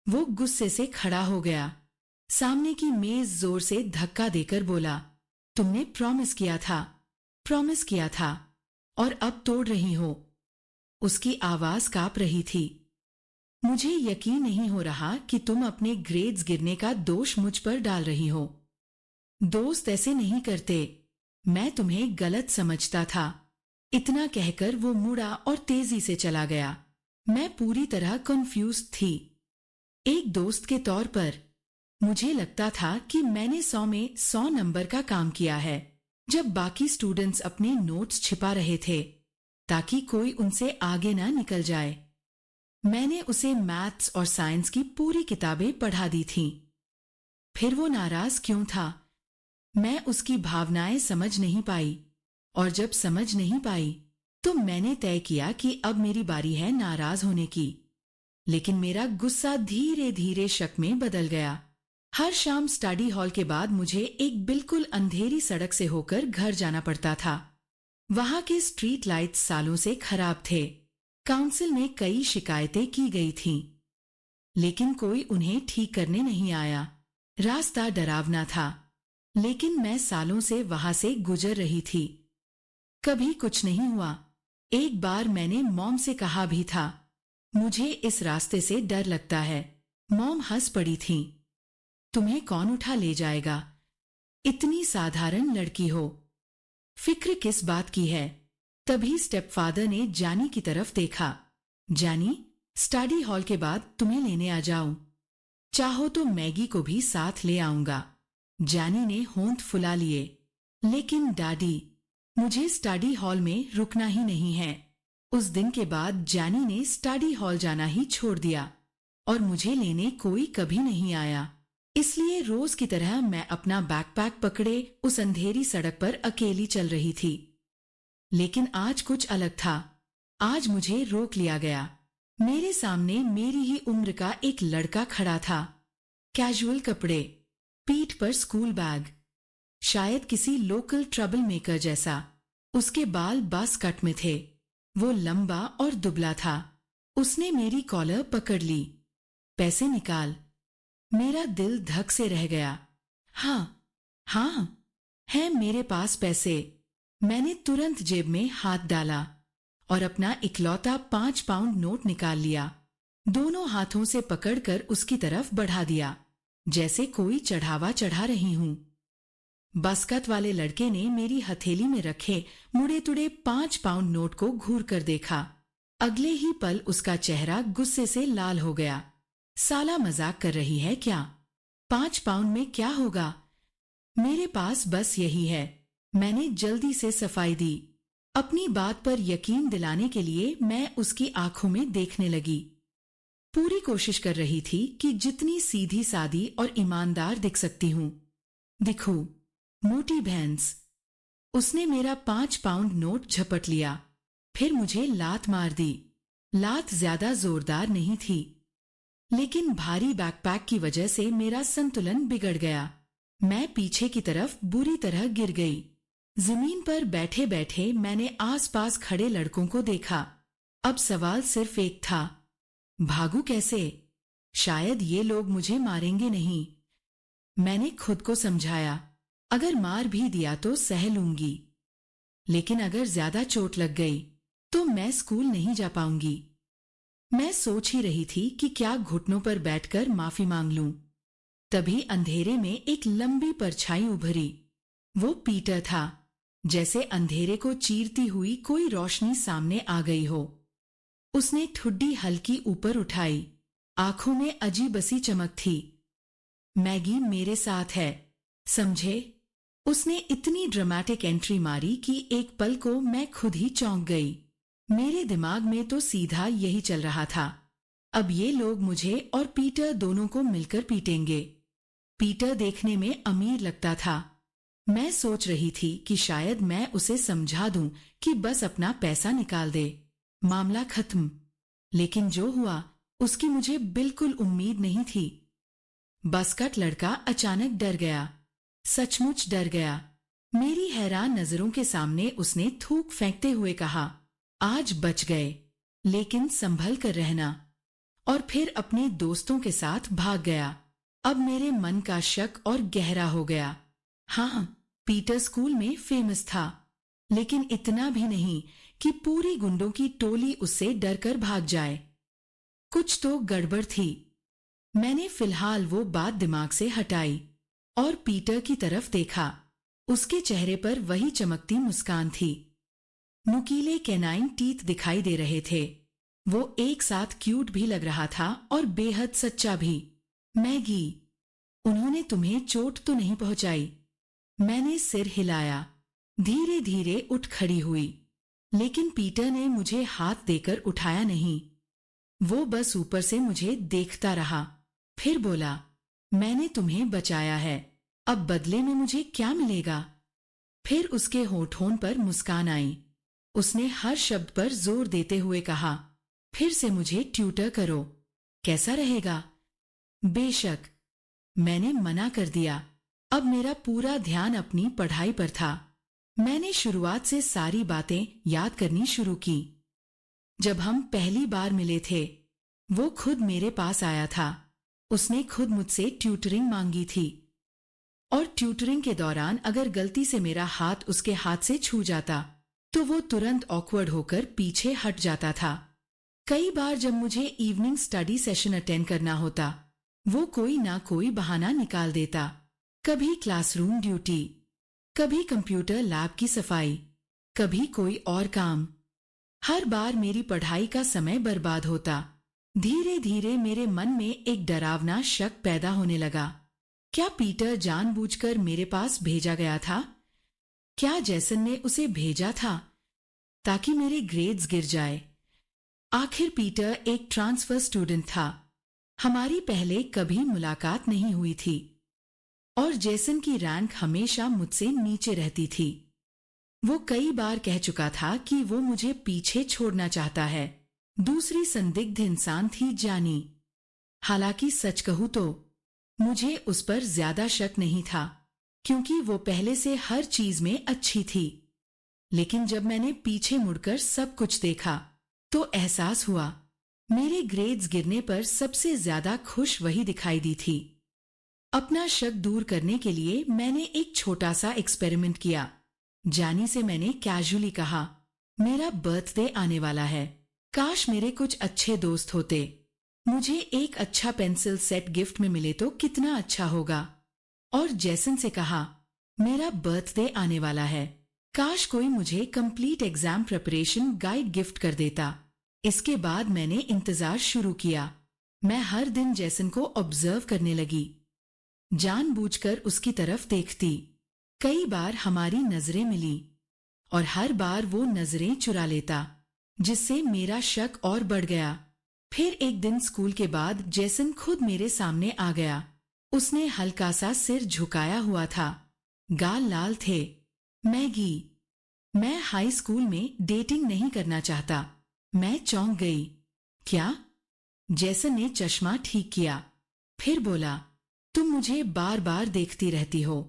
वो गुस्से से खड़ा हो गया, सामने की मेज जोर से धक्का देकर बोला, तुमने प्रॉमिस किया था और अब तोड़ रही हो। उसकी आवाज कांप रही थी। मुझे यकीन नहीं हो रहा कि तुम अपने ग्रेड्स गिरने का दोष मुझ पर डाल रही हो। दोस्त ऐसे नहीं करते, मैं तुम्हें गलत समझता था। इतना कहकर वो मुड़ा और तेजी से चला गया। मैं पूरी तरह कंफ्यूज थी। एक दोस्त के तौर पर मुझे लगता था कि मैंने 100 में 100 नंबर का काम किया है, जब बाकी स्टूडेंट्स अपने नोट्स छिपा रहे थे ताकि कोई उनसे आगे ना निकल जाए। मैंने उसे मैथ्स और साइंस की पूरी किताबें पढ़ा दी थीं। फिर वो नाराज क्यों था? मैं उसकी भावनाएं समझ नहीं पाई, और जब समझ नहीं पाई तो मैंने तय किया कि अब मेरी बारी है नाराज होने की। लेकिन मेरा गुस्सा धीरे धीरे शक में बदल गया। हर शाम स्टडी हॉल के बाद मुझे एक बिल्कुल अंधेरी सड़क से होकर घर जाना पड़ता था। वहां के स्ट्रीट लाइट्स सालों से खराब थे। काउंसिल में कई शिकायतें की गई थीं, लेकिन कोई उन्हें ठीक करने नहीं आया। रास्ता डरावना था, लेकिन मैं सालों से वहां से गुजर रही थी। कभी कुछ नहीं हुआ। एक बार मैंने मॉम से कहा भी था, मुझे इस रास्ते से डर लगता है। मॉम हंस पड़ी थी। तुम्हें कौन उठा ले जाएगा? इतनी साधारण लड़की हो, फिक्र किस बात की है? तभी स्टेपफादर ने जानी की तरफ देखा। जानी, स्टडी हॉल के बाद तुम्हें लेने आ जाऊं। चाहो तो मैगी को भी साथ ले आऊंगा। जानी ने होंठ फुला लिए। लेकिन डैडी, मुझे स्टडी हॉल में रुकना ही नहीं है। उस दिन के बाद जानी ने स्टडी हॉल जाना ही छोड़ दिया और मुझे लेने कोई कभी नहीं आया। इसलिए रोज की तरह मैं अपना बैकपैक पकड़े उस अंधेरी सड़क पर अकेली चल रही थी। लेकिन आज कुछ अलग था। आज मुझे रोक लिया गया। मेरे सामने मेरी ही उम्र का एक लड़का खड़ा था। कैजुअल कपड़े, पीठ पर स्कूल बैग, शायद किसी लोकल ट्रबल मेकर जैसा। उसके बाल बस कट में थे। वो लंबा और दुबला था। उसने मेरी कॉलर पकड़ ली। पैसे निकाल। मेरा दिल धक से रह गया। हाँ, हाँ, है मेरे पास पैसे। मैंने तुरंत जेब में हाथ डाला और अपना इकलौता 5 पाउंड नोट निकाल लिया। दोनों हाथों से पकड़कर उसकी तरफ बढ़ा दिया, जैसे कोई चढ़ावा चढ़ा रही हूं। बस्कत वाले लड़के ने मेरी हथेली में रखे मुड़े तुड़े 5 पाउंड नोट को घूर कर देखा। अगले ही पल उसका चेहरा गुस्से से लाल हो गया। साला मजाक कर रही है क्या? 5 पाउंड में क्या होगा? मेरे पास बस यही है। मैंने जल्दी से सफाई दी। अपनी बात पर यकीन दिलाने के लिए मैं उसकी आंखों में देखने लगी। पूरी कोशिश कर रही थी कि जितनी सीधी सादी और ईमानदार दिख सकती हूं दिखूं। मोटी भैंस। उसने मेरा 5 पाउंड नोट झपट लिया, फिर मुझे लात मार दी। लात ज्यादा जोरदार नहीं थी, लेकिन भारी बैकपैक की वजह से मेरा संतुलन बिगड़ गया। मैं पीछे की तरफ बुरी तरह गिर गई। जमीन पर बैठे बैठे मैंने आसपास खड़े लड़कों को देखा। अब सवाल सिर्फ एक था, भागूं कैसे? शायद ये लोग मुझे मारेंगे नहीं। मैंने खुद को समझाया, अगर मार भी दिया तो सह लूंगी, लेकिन अगर ज्यादा चोट लग गई तो मैं स्कूल नहीं जा पाऊंगी। मैं सोच ही रही थी कि क्या घुटनों पर बैठकर माफी मांग लूं। तभी अंधेरे में एक लंबी परछाई उभरी। वो पीटर था। जैसे अंधेरे को चीरती हुई कोई रोशनी सामने आ गई हो। उसने ठुड्डी हल्की ऊपर उठाई। आंखों में अजीब सी चमक थी। मैगी मेरे साथ है, समझे? उसने इतनी ड्रामेटिक एंट्री मारी कि एक पल को मैं खुद ही चौंक गई। मेरे दिमाग में तो सीधा यही चल रहा था, अब ये लोग मुझे और पीटर दोनों को मिलकर पीटेंगे। पीटर देखने में अमीर लगता था। मैं सोच रही थी कि शायद मैं उसे समझा दूं कि बस अपना पैसा निकाल दे, मामला खत्म। लेकिन जो हुआ उसकी मुझे बिल्कुल उम्मीद नहीं थी। बस्कट लड़का अचानक डर गया, सचमुच डर गया। मेरी हैरान नजरों के सामने उसने थूक फेंकते हुए कहा, आज बच गए, लेकिन संभल कर रहना। और फिर अपने दोस्तों के साथ भाग गया। अब मेरे मन का शक और गहरा हो गया। हाँ, पीटर स्कूल में फेमस था, लेकिन इतना भी नहीं कि पूरी गुंडों की टोली उससे डरकर भाग जाए। कुछ तो गड़बड़ थी। मैंने फिलहाल वो बात दिमाग से हटाई और पीटर की तरफ देखा। उसके चेहरे पर वही चमकती मुस्कान थी। नुकीले कैनाइन टीथ दिखाई दे रहे थे। वो एक साथ क्यूट भी लग रहा था और बेहद सच्चा भी। मैगी, उन्होंने तुम्हें चोट तो नहीं पहुंचाई? मैंने सिर हिलाया। धीरे धीरे उठ खड़ी हुई, लेकिन पीटर ने मुझे हाथ देकर उठाया नहीं। वो बस ऊपर से मुझे देखता रहा, फिर बोला, मैंने तुम्हें बचाया है, अब बदले में मुझे क्या मिलेगा? फिर उसके होठों पर मुस्कान आई। उसने हर शब्द पर जोर देते हुए कहा, फिर से मुझे ट्यूटर करो, कैसा रहेगा? बेशक, मैंने मना कर दिया। अब मेरा पूरा ध्यान अपनी पढ़ाई पर था। मैंने शुरुआत से सारी बातें याद करनी शुरू की। जब हम पहली बार मिले थे, वो खुद मेरे पास आया था। उसने खुद मुझसे ट्यूटरिंग मांगी थी, और ट्यूटरिंग के दौरान अगर गलती से मेरा हाथ उसके हाथ से छू जाता तो वो तुरंत ऑकवर्ड होकर पीछे हट जाता था। कई बार जब मुझे इवनिंग स्टडी सेशन अटेंड करना होता, वो कोई ना कोई बहाना निकाल देता। कभी क्लासरूम ड्यूटी, कभी कंप्यूटर लैब की सफाई, कभी कोई और काम। हर बार मेरी पढ़ाई का समय बर्बाद होता। धीरे धीरे मेरे मन में एक डरावना शक पैदा होने लगा। क्या पीटर जानबूझकर मेरे पास भेजा गया था? क्या जैसन ने उसे भेजा था ताकि मेरे ग्रेड्स गिर जाए? आखिर पीटर एक ट्रांसफर स्टूडेंट था। हमारी पहले कभी मुलाकात नहीं हुई थी, और जैसन की रैंक हमेशा मुझसे नीचे रहती थी। वो कई बार कह चुका था कि वो मुझे पीछे छोड़ना चाहता है। दूसरी संदिग्ध इंसान थी जानी। हालांकि सच कहूं तो मुझे उस पर ज्यादा शक नहीं था, क्योंकि वो पहले से हर चीज में अच्छी थी। लेकिन जब मैंने पीछे मुड़कर सब कुछ देखा तो एहसास हुआ, मेरे ग्रेड्स गिरने पर सबसे ज्यादा खुश वही दिखाई दी थी। अपना शक दूर करने के लिए मैंने एक छोटा सा एक्सपेरिमेंट किया। जानी से मैंने कैजुअली कहा, मेरा बर्थडे आने वाला है, काश मेरे कुछ अच्छे दोस्त होते। मुझे एक अच्छा पेंसिल सेट गिफ्ट में मिले तो कितना अच्छा होगा। और जैसन से कहा, मेरा बर्थडे आने वाला है, काश कोई मुझे complete exam preparation guide gift कर देता। इसके बाद मैंने इंतजार शुरू किया। मैं हर दिन जैसन को ऑब्जर्व करने लगी, जानबूझकर उसकी तरफ देखती। कई बार हमारी नजरें मिली, और हर बार वो नजरें चुरा लेता, जिससे मेरा शक और बढ़ गया। फिर एक दिन स्कूल के बाद जैसन खुद मेरे सामने आ गया। उसने हल्का सा सिर झुकाया हुआ था, गाल लाल थे। मैगी, मैं हाई स्कूल में डेटिंग नहीं करना चाहता। मैं चौंक गई। क्या? जैसन ने चश्मा ठीक किया, फिर बोला, तुम मुझे बार बार देखती रहती हो,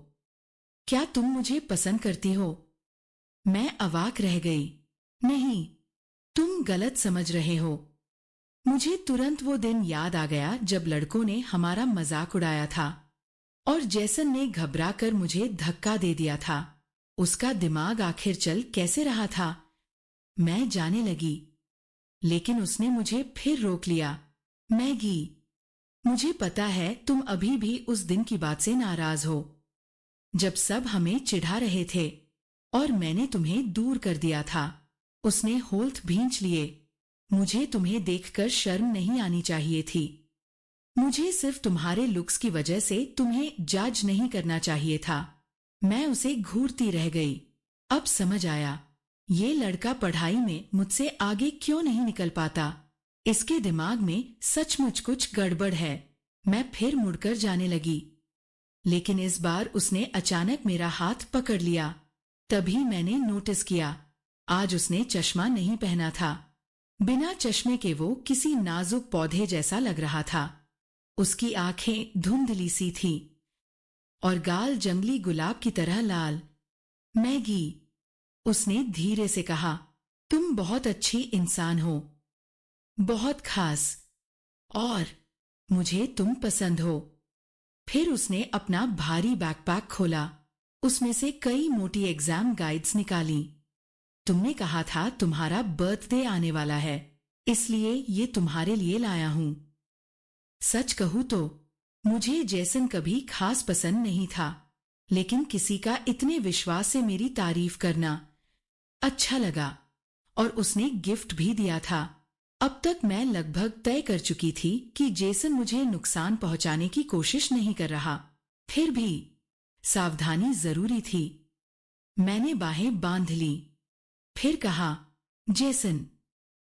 क्या तुम मुझे पसंद करती हो? मैं अवाक रह गई। नहीं, तुम गलत समझ रहे हो। मुझे तुरंत वो दिन याद आ गया जब लड़कों ने हमारा मजाक उड़ाया था, और जैसन ने घबराकर मुझे धक्का दे दिया था। उसका दिमाग आखिर चल कैसे रहा था, मैं जाने लगी। लेकिन उसने मुझे फिर रोक लिया। मैगी, मुझे पता है तुम अभी भी उस दिन की बात से नाराज हो, जब सब हमें चिढ़ा रहे थे और मैंने तुम्हें दूर कर दिया था। उसने होल्थ भींच लिए। मुझे तुम्हें देखकर शर्म नहीं आनी चाहिए थी। मुझे सिर्फ तुम्हारे लुक्स की वजह से तुम्हें जज नहीं करना चाहिए था। मैं उसे घूरती रह गई। अब समझ आया, ये लड़का पढ़ाई में मुझसे आगे क्यों नहीं निकल पाता। इसके दिमाग में सचमुच कुछ गड़बड़ है। मैं फिर मुड़कर जाने लगी, लेकिन इस बार उसने अचानक मेरा हाथ पकड़ लिया। तभी मैंने नोटिस किया, आज उसने चश्मा नहीं पहना था। बिना चश्मे के वो किसी नाजुक पौधे जैसा लग रहा था। उसकी आंखें धुंधली सी थी और गाल जंगली गुलाब की तरह लाल। मैगी, उसने धीरे से कहा, तुम बहुत अच्छी इंसान हो, बहुत खास, और मुझे तुम पसंद हो। फिर उसने अपना भारी बैकपैक खोला। उसमें से कई मोटी एग्जाम गाइड्स निकाली। तुमने कहा था तुम्हारा बर्थडे आने वाला है, इसलिए ये तुम्हारे लिए लाया हूं। सच कहूं तो मुझे जैसन कभी खास पसंद नहीं था, लेकिन किसी का इतने विश्वास से मेरी तारीफ करना अच्छा लगा, और उसने गिफ्ट भी दिया था। अब तक मैं लगभग तय कर चुकी थी कि जेसन मुझे नुकसान पहुंचाने की कोशिश नहीं कर रहा। फिर भी सावधानी जरूरी थी। मैंने बाहें बांध ली, फिर कहा, जेसन,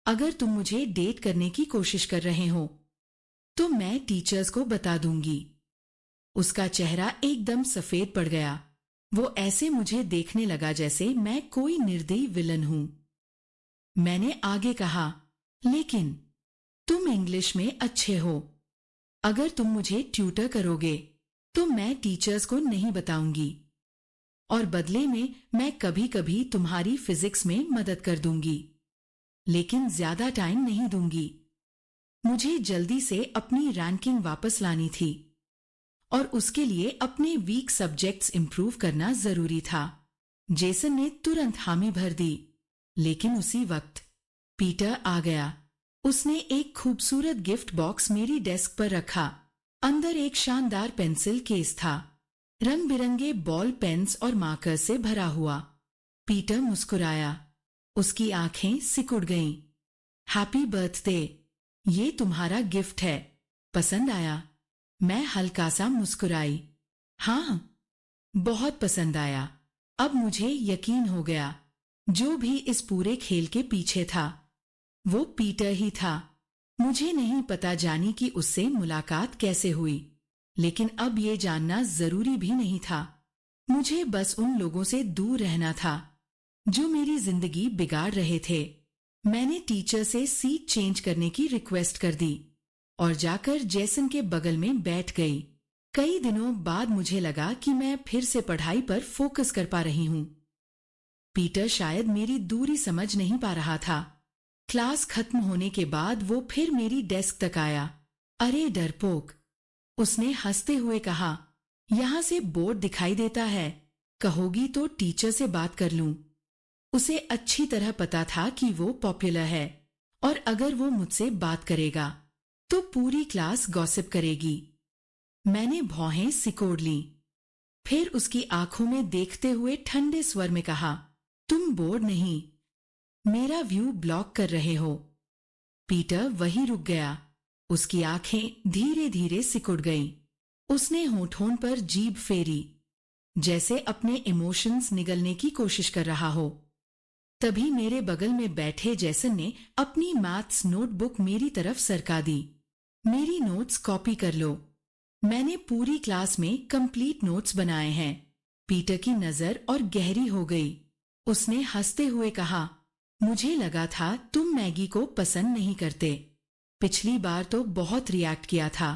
अगर तुम मुझे डेट करने की कोशिश कर रहे हो तो मैं टीचर्स को बता दूंगी। उसका चेहरा एकदम सफेद पड़ गया। वो ऐसे मुझे देखने लगा जैसे मैं कोई निर्दयी विलन हूं। मैंने आगे कहा, लेकिन तुम इंग्लिश में अच्छे हो। अगर तुम मुझे ट्यूटर करोगे तो मैं टीचर्स को नहीं बताऊंगी और बदले में मैं कभी कभी तुम्हारी फिजिक्स में मदद कर दूंगी, लेकिन ज्यादा टाइम नहीं दूंगी। मुझे जल्दी से अपनी रैंकिंग वापस लानी थी और उसके लिए अपने वीक सब्जेक्ट्स इंप्रूव करना जरूरी था। जेसन ने तुरंत हामी भर दी, लेकिन उसी वक्त पीटर आ गया। उसने एक खूबसूरत गिफ्ट बॉक्स मेरी डेस्क पर रखा। अंदर एक शानदार पेंसिल केस था, रंग बिरंगे बॉल पेन्स और मार्कर से भरा हुआ। पीटर मुस्कुराया। उसकी आंखें सिकुड़ गईं। हैप्पी बर्थडे, ये तुम्हारा गिफ्ट है, पसंद आया? मैं हल्का सा मुस्कुराई। हाँ, बहुत पसंद आया। अब मुझे यकीन हो गया, जो भी इस पूरे खेल के पीछे था वो पीटर ही था। मुझे नहीं पता जानी कि उससे मुलाकात कैसे हुई, लेकिन अब ये जानना जरूरी भी नहीं था। मुझे बस उन लोगों से दूर रहना था जो मेरी जिंदगी बिगाड़ रहे थे। मैंने टीचर से सीट चेंज करने की रिक्वेस्ट कर दी और जाकर जेसन के बगल में बैठ गई। कई दिनों बाद मुझे लगा कि मैं फिर से पढ़ाई पर फोकस कर पा रही हूं। पीटर शायद मेरी दूरी समझ नहीं पा रहा था। क्लास खत्म होने के बाद वो फिर मेरी डेस्क तक आया। अरे डरपोक, उसने हंसते हुए कहा, यहां से बोर्ड दिखाई देता है, कहोगी तो टीचर से बात कर लूं। उसे अच्छी तरह पता था कि वो पॉपुलर है और अगर वो मुझसे बात करेगा तो पूरी क्लास गॉसिप करेगी। मैंने भौहें सिकोड़ ली। फिर उसकी आंखों में देखते हुए ठंडे स्वर में कहा, तुम बोर्ड नहीं, मेरा व्यू ब्लॉक कर रहे हो। पीटर वहीं रुक गया। उसकी आंखें धीरे धीरे सिकुड़ गईं। उसने होठों पर जीभ फेरी, जैसे अपने इमोशंस निगलने की कोशिश कर रहा हो। तभी मेरे बगल में बैठे जेसन ने अपनी मैथ्स नोटबुक मेरी तरफ सरका दी। मेरी नोट्स कॉपी कर लो, मैंने पूरी क्लास में कंप्लीट नोट्स बनाए हैं। पीटर की नजर और गहरी हो गई। उसने हंसते हुए कहा, मुझे लगा था तुम मैगी को पसंद नहीं करते। पिछली बार तो बहुत रिएक्ट किया था,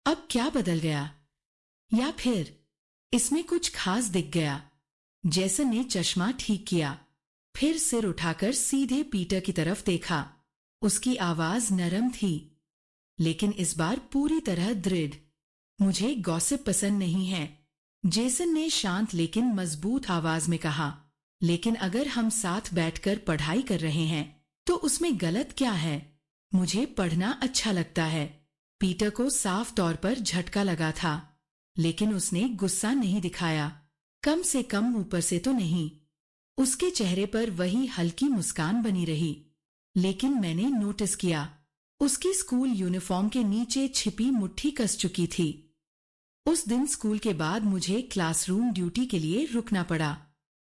अब क्या बदल गया? या फिर इसमें कुछ खास दिख गया? जेसन ने चश्मा ठीक किया, फिर सिर उठाकर सीधे पीटर की तरफ देखा। उसकी आवाज नरम थी, लेकिन इस बार पूरी तरह दृढ़। मुझे गॉसिप पसंद नहीं है, जेसन ने शांत लेकिन मजबूत आवाज में कहा, लेकिन अगर हम साथ बैठकर पढ़ाई कर रहे हैं तो उसमें गलत क्या है? मुझे पढ़ना अच्छा लगता है। पीटर को साफ तौर पर झटका लगा था, लेकिन उसने गुस्सा नहीं दिखाया, कम से कम ऊपर से तो नहीं। उसके चेहरे पर वही हल्की मुस्कान बनी रही। लेकिन मैंने नोटिस किया, उसकी स्कूल यूनिफॉर्म के नीचे छिपी मुट्ठी कस चुकी थी। उस दिन स्कूल के बाद मुझे क्लासरूम ड्यूटी के लिए रुकना पड़ा।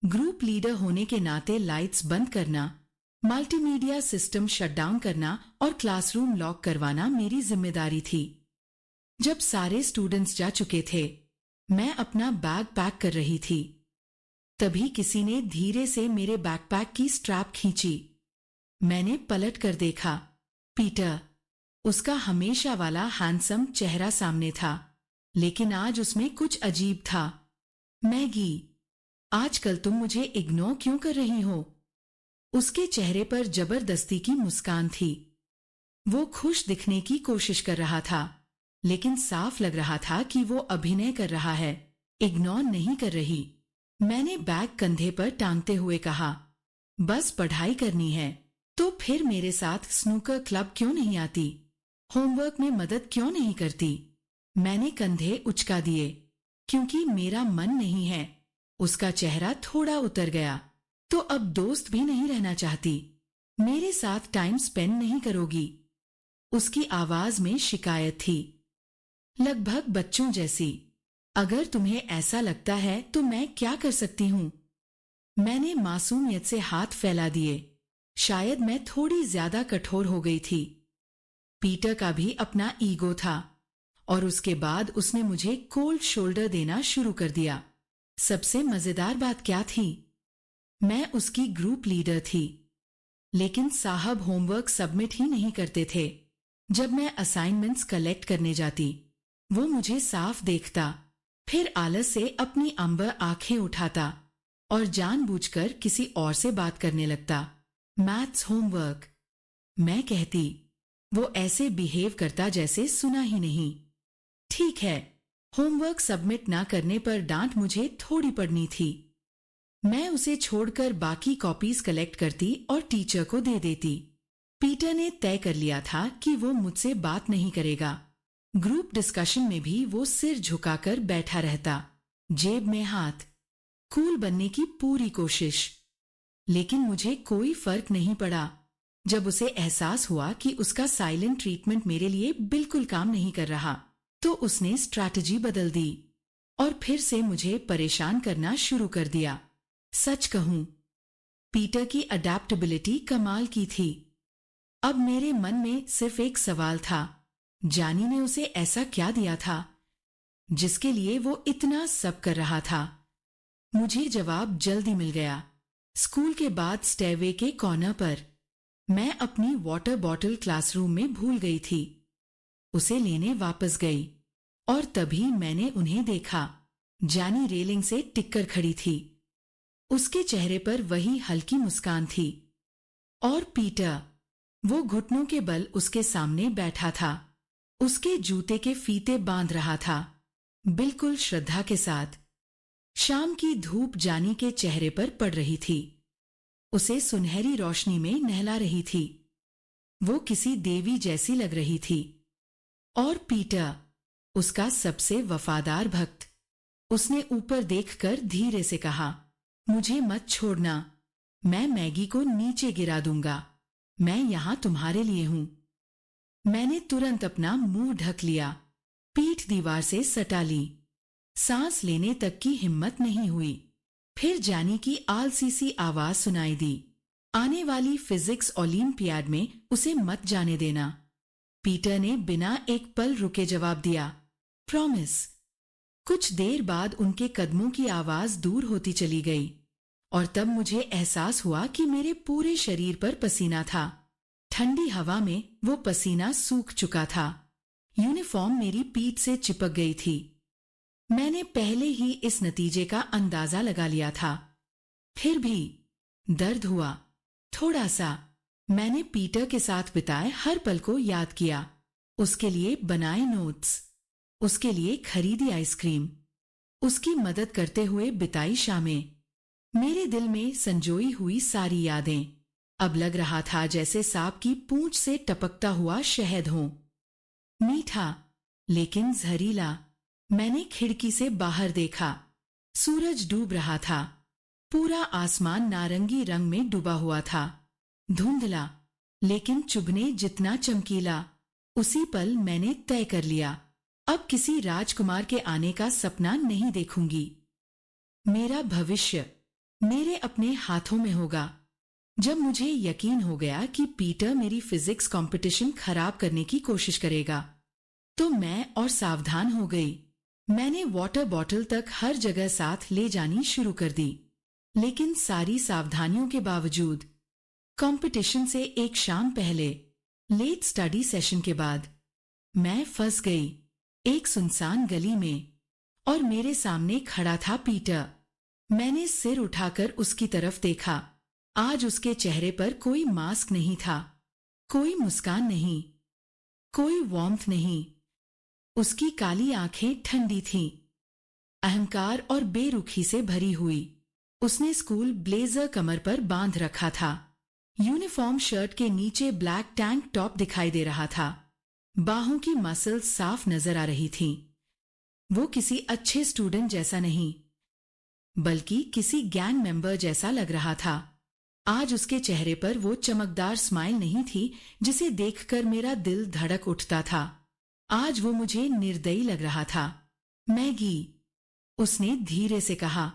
ग्रुप लीडर होने के नाते लाइट्स बंद करना, मल्टीमीडिया सिस्टम शटडाउन करना और क्लासरूम लॉक करवाना मेरी जिम्मेदारी थी। जब सारे स्टूडेंट्स जा चुके थे, मैं अपना बैग पैक कर रही थी। तभी किसी ने धीरे से मेरे बैकपैक की स्ट्रैप खींची। मैंने पलट कर देखा, पीटर। उसका हमेशा वाला हैंडसम चेहरा सामने था, लेकिन आज उसमें कुछ अजीब था। मैगी, आजकल तुम मुझे इग्नोर क्यों कर रही हो? उसके चेहरे पर जबरदस्ती की मुस्कान थी। वो खुश दिखने की कोशिश कर रहा था, लेकिन साफ लग रहा था कि वो अभिनय कर रहा है, इग्नोर नहीं कर रही। मैंने बैग कंधे पर टांगते हुए कहा, बस पढ़ाई करनी है तो फिर मेरे साथ स्नूकर क्लब क्यों नहीं आती? होमवर्क में मदद क्यों नहीं करती? मैंने कंधे उचका दिए, क्योंकि मेरा मन नहीं है। उसका चेहरा थोड़ा उतर गया। तो अब दोस्त भी नहीं रहना चाहती? मेरे साथ टाइम स्पेंड नहीं करोगी? उसकी आवाज में शिकायत थी, लगभग बच्चों जैसी। अगर तुम्हें ऐसा लगता है तो मैं क्या कर सकती हूं? मैंने मासूमियत से हाथ फैला दिए। शायद मैं थोड़ी ज्यादा कठोर हो गई थी। पीटर का भी अपना ईगो था और उसके बाद उसने मुझे कोल्ड शोल्डर देना शुरू कर दिया। सबसे मजेदार बात क्या थी? मैं उसकी ग्रुप लीडर थी, लेकिन साहब होमवर्क सबमिट ही नहीं करते थे। जब मैं असाइनमेंट्स कलेक्ट करने जाती, वो मुझे साफ देखता, फिर आलस से अपनी अंबर आंखें उठाता और जानबूझकर किसी और से बात करने लगता। मैथ्स होमवर्क, मैं कहती। वो ऐसे बिहेव करता जैसे सुना ही नहीं। ठीक है, होमवर्क सबमिट ना करने पर डांट मुझे थोड़ी पड़नी थी। मैं उसे छोड़कर बाकी कॉपीज कलेक्ट करती और टीचर को दे देती। पीटर ने तय कर लिया था कि वो मुझसे बात नहीं करेगा। ग्रुप डिस्कशन में भी वो सिर झुकाकर बैठा रहता, जेब में हाथ, कूल बनने की पूरी कोशिश। लेकिन मुझे कोई फर्क नहीं पड़ा। जब उसे एहसास हुआ कि उसका साइलेंट ट्रीटमेंट मेरे लिए बिल्कुल काम नहीं कर रहा, तो उसने स्ट्रैटेजी बदल दी और फिर से मुझे परेशान करना शुरू कर दिया। सच कहूं, पीटर की अडेप्टेबिलिटी कमाल की थी। अब मेरे मन में सिर्फ एक सवाल था, जानी ने उसे ऐसा क्या दिया था जिसके लिए वो इतना सब कर रहा था? मुझे जवाब जल्दी मिल गया। स्कूल के बाद स्टेयरवे के कॉर्नर पर मैं अपनी वाटर बॉटल क्लासरूम में भूल गई थी। उसे लेने वापस गई और तभी मैंने उन्हें देखा। जानी रेलिंग से टिककर खड़ी थी। उसके चेहरे पर वही हल्की मुस्कान थी। और पीटर, वो घुटनों के बल उसके सामने बैठा था। उसके जूते के फीते बांध रहा था, बिल्कुल श्रद्धा के साथ। शाम की धूप जानी के चेहरे पर पड़ रही थी, उसे सुनहरी रोशनी में नहला रही थी। वो किसी देवी जैसी लग रही थी। और पीटर, उसका सबसे वफादार भक्त। उसने ऊपर देखकर धीरे से कहा, मुझे मत छोड़ना, मैं मैगी को नीचे गिरा दूंगा, मैं यहां तुम्हारे लिए हूं। मैंने तुरंत अपना मुंह ढक लिया, पीठ दीवार से सटा ली। सांस लेने तक की हिम्मत नहीं हुई। फिर जानी की आलसी सी आवाज सुनाई दी, आने वाली फिजिक्स ओलंपियाड में उसे मत जाने देना। पीटर ने बिना एक पल रुके जवाब दिया, प्रॉमिस। कुछ देर बाद उनके कदमों की आवाज दूर होती चली गई और तब मुझे एहसास हुआ कि मेरे पूरे शरीर पर पसीना था। ठंडी हवा में वो पसीना सूख चुका था। यूनिफॉर्म मेरी पीठ से चिपक गई थी। मैंने पहले ही इस नतीजे का अंदाजा लगा लिया था। फिर भी दर्द हुआ, थोड़ा सा। मैंने पीटर के साथ बिताए हर पल को याद किया, उसके लिए बनाए नोट्स, उसके लिए खरीदी आइसक्रीम, उसकी मदद करते हुए बिताई शामें। मेरे दिल में संजोई हुई सारी यादें। अब लग रहा था जैसे सांप की पूंछ से टपकता हुआ शहद हो, मीठा लेकिन जहरीला। मैंने खिड़की से बाहर देखा। सूरज डूब रहा था। पूरा आसमान नारंगी रंग में डूबा हुआ था, धुंधला लेकिन चुभने जितना चमकीला। उसी पल मैंने तय कर लिया, अब किसी राजकुमार के आने का सपना नहीं देखूंगी। मेरा भविष्य मेरे अपने हाथों में होगा। जब मुझे यकीन हो गया कि पीटर मेरी फिजिक्स कंपटीशन खराब करने की कोशिश करेगा, तो मैं और सावधान हो गई। मैंने वाटर बॉटल तक हर जगह साथ ले जानी शुरू कर दी। लेकिन सारी सावधानियों के बावजूद कंपटीशन से एक शाम पहले, लेट स्टडी सेशन के बाद, मैं फंस गई एक सुनसान गली में और मेरे सामने खड़ा था पीटर। मैंने सिर उठाकर उसकी तरफ देखा। आज उसके चेहरे पर कोई मास्क नहीं था, कोई मुस्कान नहीं, कोई वार्मथ नहीं। उसकी काली आंखें ठंडी थीं, अहंकार और बेरुखी से भरी हुई। उसने स्कूल ब्लेजर कमर पर बांध रखा था। यूनिफॉर्म शर्ट के नीचे ब्लैक टैंक टॉप दिखाई दे रहा था। बाहों की मसल्स साफ नजर आ रही थीं। वो किसी अच्छे स्टूडेंट जैसा नहीं, बल्कि किसी गैंग मेंबर जैसा लग रहा था। आज उसके चेहरे पर वो चमकदार स्माइल नहीं थी जिसे देखकर मेरा दिल धड़क उठता था। आज वो मुझे निर्दयी लग रहा था। मैगी, उसने धीरे से कहा,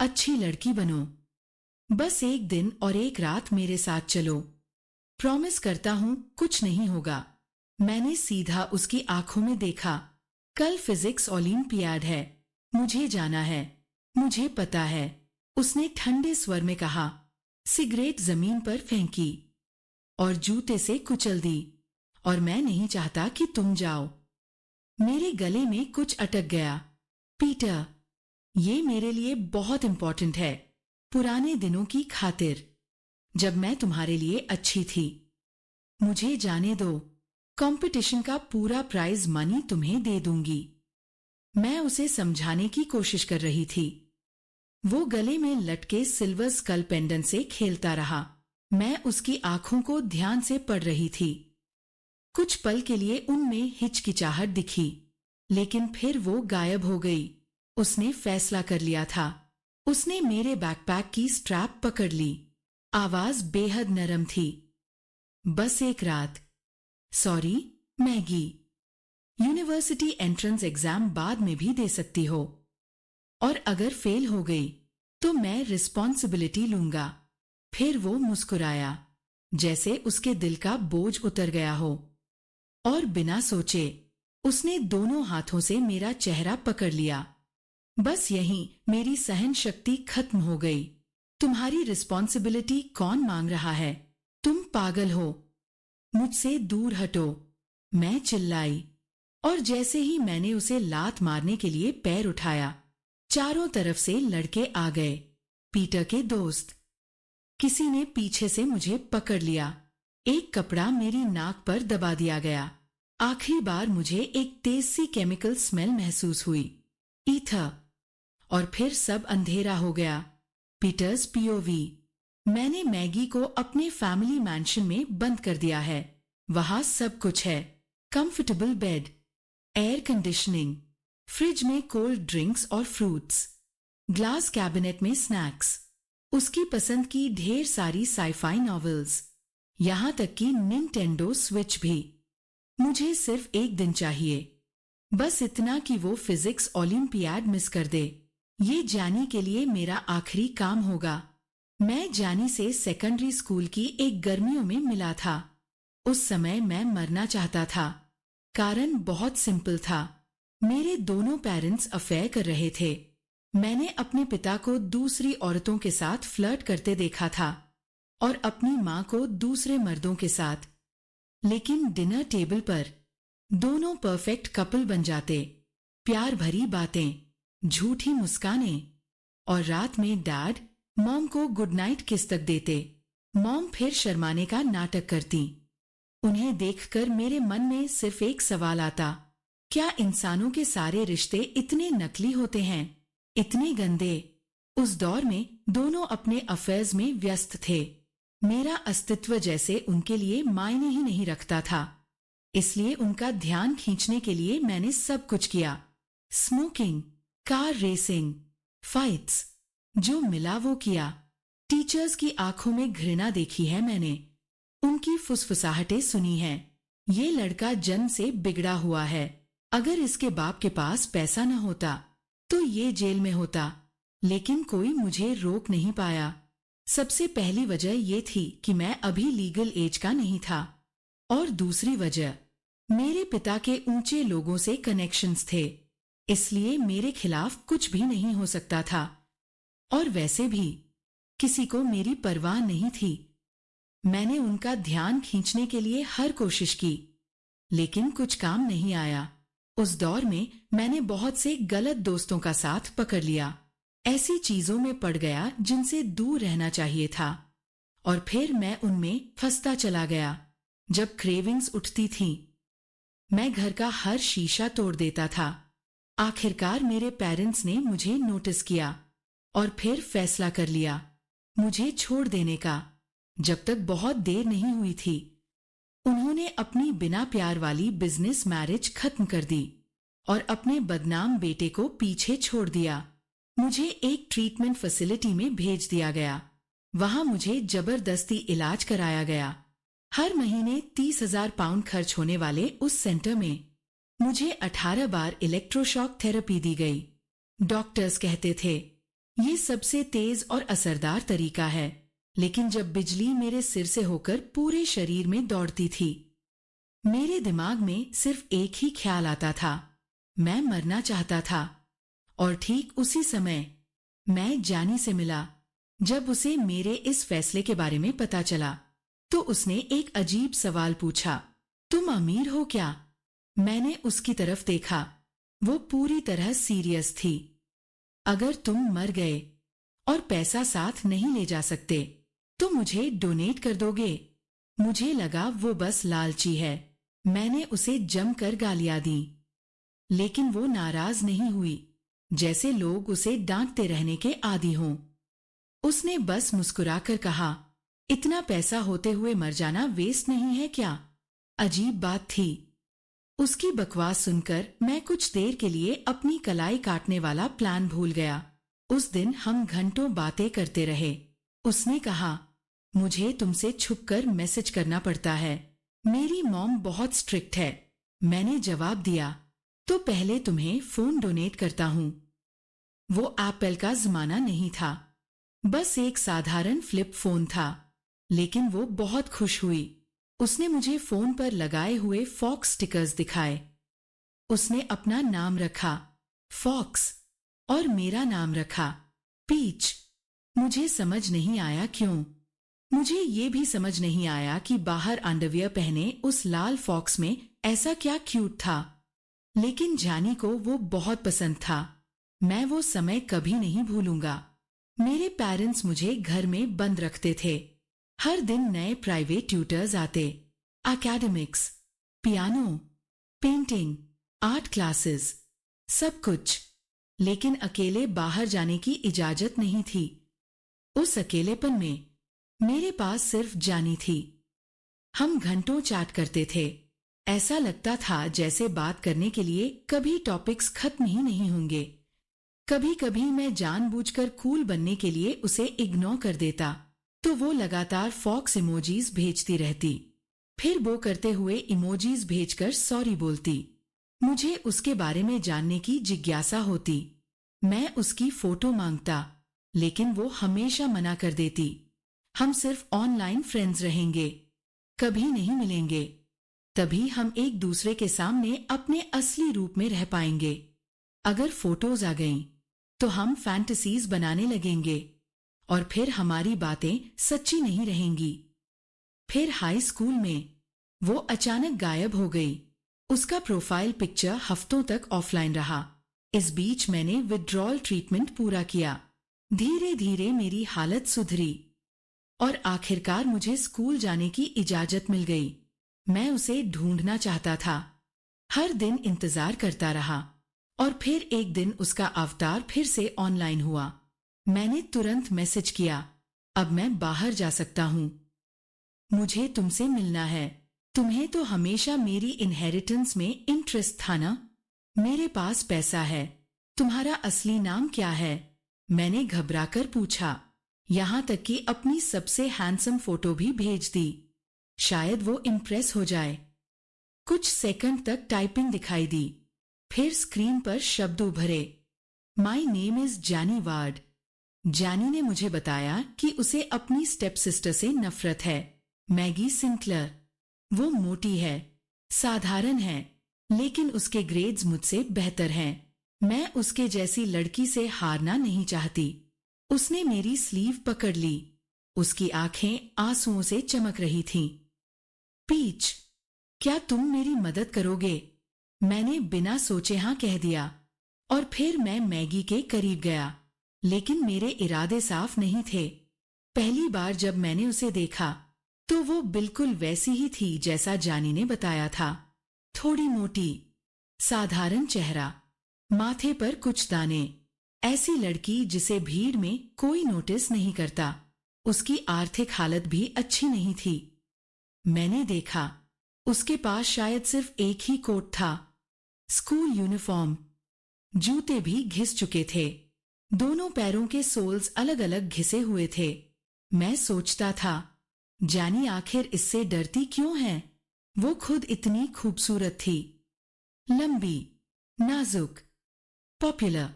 अच्छी लड़की बनो। बस एक दिन और एक रात मेरे साथ चलो। प्रॉमिस करता हूं कुछ नहीं होगा। मैंने सीधा उसकी आंखों में देखा। कल फिजिक्स ओलंपियाड है, मुझे जाना है, मुझे पता है, उसने ठंडे स्वर में कहा। सिगरेट जमीन पर फेंकी और जूते से कुचल दी। और मैं नहीं चाहता कि तुम जाओ। मेरे गले में कुछ अटक गया। पीटर, ये मेरे लिए बहुत इंपॉर्टेंट है, पुराने दिनों की खातिर, जब मैं तुम्हारे लिए अच्छी थी। मुझे जाने दो, कंपटीशन का पूरा प्राइज मनी तुम्हें दे दूंगी। मैं उसे समझाने की कोशिश कर रही थी। वो गले में लटके सिल्वर स्कल पेंडेंट से खेलता रहा। मैं उसकी आंखों को ध्यान से पढ़ रही थी। कुछ पल के लिए उनमें हिचकिचाहट दिखी, लेकिन फिर वो गायब हो गई। उसने फैसला कर लिया था। उसने मेरे बैकपैक की स्ट्रैप पकड़ ली। आवाज बेहद नरम थी। बस एक रात। Sorry, Maggi. University entrance exam बाद में भी दे सकती हो, और अगर फेल हो गई तो मैं रिस्पॉन्सिबिलिटी लूंगा। फिर वो मुस्कुराया, जैसे उसके दिल का बोझ उतर गया हो। और बिना सोचे उसने दोनों हाथों से मेरा चेहरा पकड़ लिया। बस यहीं मेरी सहन शक्ति खत्म हो गई। तुम्हारी रिस्पॉन्सिबिलिटी कौन मांग रहा है? तुम पागल हो, मुझसे दूर हटो। मैं चिल्लाई, और जैसे ही मैंने उसे लात मारने के लिए पैर उठाया, चारों तरफ से लड़के आ गए। पीटर के दोस्त। किसी ने पीछे से मुझे पकड़ लिया। एक कपड़ा मेरी नाक पर दबा दिया गया। आखिरी बार मुझे एक तेज सी केमिकल स्मेल महसूस हुई, ईथर। और फिर सब अंधेरा हो गया। Peters POV. मैंने मैगी को अपने फैमिली मैंशन में बंद कर दिया है। वहां सब कुछ है, comfortable bed, air conditioning, fridge में कोल्ड ड्रिंक्स और फ्रूट्स, ग्लास कैबिनेट में स्नैक्स, उसकी पसंद की ढेर सारी साइफाई नॉवेल्स, यहां तक कि निंटेंडो स्विच भी। मुझे सिर्फ एक दिन चाहिए, बस इतना कि वो फिजिक्स ओलंपियाड मिस कर दे। ये जानी के लिए मेरा आखिरी काम होगा। मैं जानी से सेकेंडरी स्कूल की एक गर्मियों में मिला था। उस समय मैं मरना चाहता था। कारण बहुत सिंपल था। मेरे दोनों पेरेंट्स अफेयर कर रहे थे। मैंने अपने पिता को दूसरी औरतों के साथ फ्लर्ट करते देखा था, और अपनी मां को दूसरे मर्दों के साथ। लेकिन डिनर टेबल पर दोनों परफेक्ट कपल बन जाते। प्यार भरी बातें, झूठी मुस्कानें, और रात में डैड मॉम को गुड नाइट किस तक देते। मॉम फिर शर्माने का नाटक करती। उन्हें देखकर मेरे मन में सिर्फ एक सवाल आता, क्या इंसानों के सारे रिश्ते इतने नकली होते हैं, इतने गंदे? उस दौर में दोनों अपने अफेयर्स में व्यस्त थे। मेरा अस्तित्व जैसे उनके लिए मायने ही नहीं रखता था। इसलिए उनका ध्यान खींचने के लिए मैंने सब कुछ किया। स्मोकिंग, कार रेसिंग, फाइट्स, जो मिला वो किया। टीचर्स की आंखों में घृणा देखी है मैंने, उनकी फुसफुसाहटें सुनी हैं। ये लड़का जन्म से बिगड़ा हुआ है। अगर इसके बाप के पास पैसा न होता तो ये जेल में होता, लेकिन कोई मुझे रोक नहीं पाया। सबसे पहली वजह ये थी कि मैं अभी लीगल एज का नहीं था, और दूसरी वजह, मेरे पिता के ऊंचे लोगों से कनेक्शंस थे। इसलिए मेरे खिलाफ कुछ भी नहीं हो सकता था। और वैसे भी किसी को मेरी परवाह नहीं थी। मैंने उनका ध्यान खींचने के लिए हर कोशिश की, लेकिन कुछ काम नहीं आया। उस दौर में मैंने बहुत से गलत दोस्तों का साथ पकड़ लिया। ऐसी चीजों में पड़ गया जिनसे दूर रहना चाहिए था, और फिर मैं उनमें फंसता चला गया। जब क्रेविंग्स उठती थीं, मैं घर का हर शीशा तोड़ देता था। आखिरकार मेरे पेरेंट्स ने मुझे नोटिस किया, और फिर फैसला कर लिया मुझे छोड़ देने का, जब तक बहुत देर नहीं हुई थी। उन्होंने अपनी बिना प्यार वाली बिजनेस मैरिज खत्म कर दी, और अपने बदनाम बेटे को पीछे छोड़ दिया। मुझे एक ट्रीटमेंट फैसिलिटी में भेज दिया गया। वहां मुझे जबरदस्ती इलाज कराया गया। हर महीने 30,000 पाउंड खर्च होने वाले उस सेंटर में मुझे 18 बार इलेक्ट्रोशॉक थेरेपी दी गई। डॉक्टर्स कहते थे ये सबसे तेज और असरदार तरीका है, लेकिन जब बिजली मेरे सिर से होकर पूरे शरीर में दौड़ती थी, मेरे दिमाग में सिर्फ एक ही ख्याल आता था, मैं मरना चाहता था। और ठीक उसी समय मैं जानी से मिला। जब उसे मेरे इस फैसले के बारे में पता चला, तो उसने एक अजीब सवाल पूछा, तुम अमीर हो क्या? मैंने उसकी तरफ देखा। वो पूरी तरह सीरियस थी। अगर तुम मर गए और पैसा साथ नहीं ले जा सकते, तो मुझे डोनेट कर दोगे? मुझे लगा वो बस लालची है। मैंने उसे जमकर गालियां दी, लेकिन वो नाराज नहीं हुई, जैसे लोग उसे डांटते रहने के आदी हों। उसने बस मुस्कुराकर कहा, इतना पैसा होते हुए मर जाना वेस्ट नहीं है क्या? अजीब बात थी। उसकी बकवास सुनकर मैं कुछ देर के लिए अपनी कलाई काटने वाला प्लान भूल गया। उस दिन हम घंटों बातें करते रहे। उसने कहा, मुझे तुमसे छुपकर मैसेज करना पड़ता है, मेरी मॉम बहुत स्ट्रिक्ट है। मैंने जवाब दिया, तो पहले तुम्हें फोन डोनेट करता हूं। वो एप्पल का जमाना नहीं था, बस एक साधारण फ्लिप फोन था, लेकिन वो बहुत खुश हुई। उसने मुझे फोन पर लगाए हुए फॉक्स स्टिकर्स दिखाए। उसने अपना नाम रखा फॉक्स और मेरा नाम रखा पीच। मुझे समझ नहीं आया क्यों। मुझे ये भी समझ नहीं आया कि बाहर अंडरवियर पहने उस लाल फॉक्स में ऐसा क्या क्यूट था, लेकिन जानी को वो बहुत पसंद था। मैं वो समय कभी नहीं भूलूंगा। मेरे पेरेंट्स मुझे घर में बंद रखते थे। हर दिन नए प्राइवेट ट्यूटर्स आते, academics, piano, painting, art classes, सब कुछ, लेकिन अकेले बाहर जाने की इजाजत नहीं थी। उस अकेलेपन में मेरे पास सिर्फ जानी थी। हम घंटों चैट करते थे। ऐसा लगता था जैसे बात करने के लिए कभी टॉपिक्स खत्म ही नहीं होंगे। कभी कभी मैं जानबूझकर कूल बनने के लिए उसे इग्नोर कर देता, तो वो लगातार फॉक्स इमोजीज भेजती रहती। फिर वो करते हुए इमोजीज भेजकर सॉरी बोलती। मुझे उसके बारे में जानने की जिज्ञासा होती। मैं उसकी फोटो मांगता, लेकिन वो हमेशा मना कर देती। हम सिर्फ ऑनलाइन फ्रेंड्स रहेंगे, कभी नहीं मिलेंगे। तभी हम एक दूसरे के सामने अपने असली रूप में रह पाएंगे। अगर फोटोज आ गईं, तो हम फैंटेसीज बनाने लगेंगे, और फिर हमारी बातें सच्ची नहीं रहेंगी। फिर हाई स्कूल में वो अचानक गायब हो गई। उसका प्रोफाइल पिक्चर हफ्तों तक ऑफलाइन रहा। इस बीच मैंने विथड्रॉल ट्रीटमेंट पूरा किया। धीरे धीरे मेरी हालत सुधरी और आखिरकार मुझे स्कूल जाने की इजाजत मिल गई। मैं उसे ढूंढना चाहता था, हर दिन इंतजार करता रहा, और फिर एक दिन उसका अवतार फिर से ऑनलाइन हुआ। मैंने तुरंत मैसेज किया, अब मैं बाहर जा सकता हूँ, मुझे तुमसे मिलना है। तुम्हें तो हमेशा मेरी इनहेरिटेंस में इंटरेस्ट था ना? मेरे पास पैसा है। तुम्हारा असली नाम क्या है? मैंने घबराकर पूछा, यहाँ तक कि अपनी सबसे हैंडसम फोटो भी भेज दी। शायद वो इम्प्रेस हो जाए। कुछ सेकंड तक टाइपिंग दिखाई दी, फिर स्क्रीन पर शब्द उभरे, माई नेम इज जानी वार्ड। जानी ने मुझे बताया कि उसे अपनी स्टेप सिस्टर से नफरत है, मैगी सिंक्लर। वो मोटी है, साधारण है, लेकिन उसके ग्रेड्स मुझसे बेहतर हैं। मैं उसके जैसी लड़की से हारना नहीं चाहती। उसने मेरी स्लीव पकड़ ली। उसकी आंखें आंसुओं से चमक रही थीं। पीच, क्या तुम मेरी मदद करोगे? मैंने बिना सोचे हाँ कह दिया, और फिर मैं मैगी के करीब गया, लेकिन मेरे इरादे साफ नहीं थे। पहली बार जब मैंने उसे देखा, तो वो बिल्कुल वैसी ही थी जैसा जानी ने बताया था। थोड़ी मोटी, साधारण चेहरा, माथे पर कुछ दाने, ऐसी लड़की जिसे भीड़ में कोई नोटिस नहीं करता। उसकी आर्थिक हालत भी अच्छी नहीं थी। मैंने देखा, उसके पास शायद सिर्फ एक ही कोट था, स्कूल यूनिफॉर्म। जूते भी घिस चुके थे, दोनों पैरों के सोल्स अलग अलग घिसे हुए थे। मैं सोचता था, जानी आखिर इससे डरती क्यों है? वो खुद इतनी खूबसूरत थी, लंबी, नाजुक, पॉपुलर,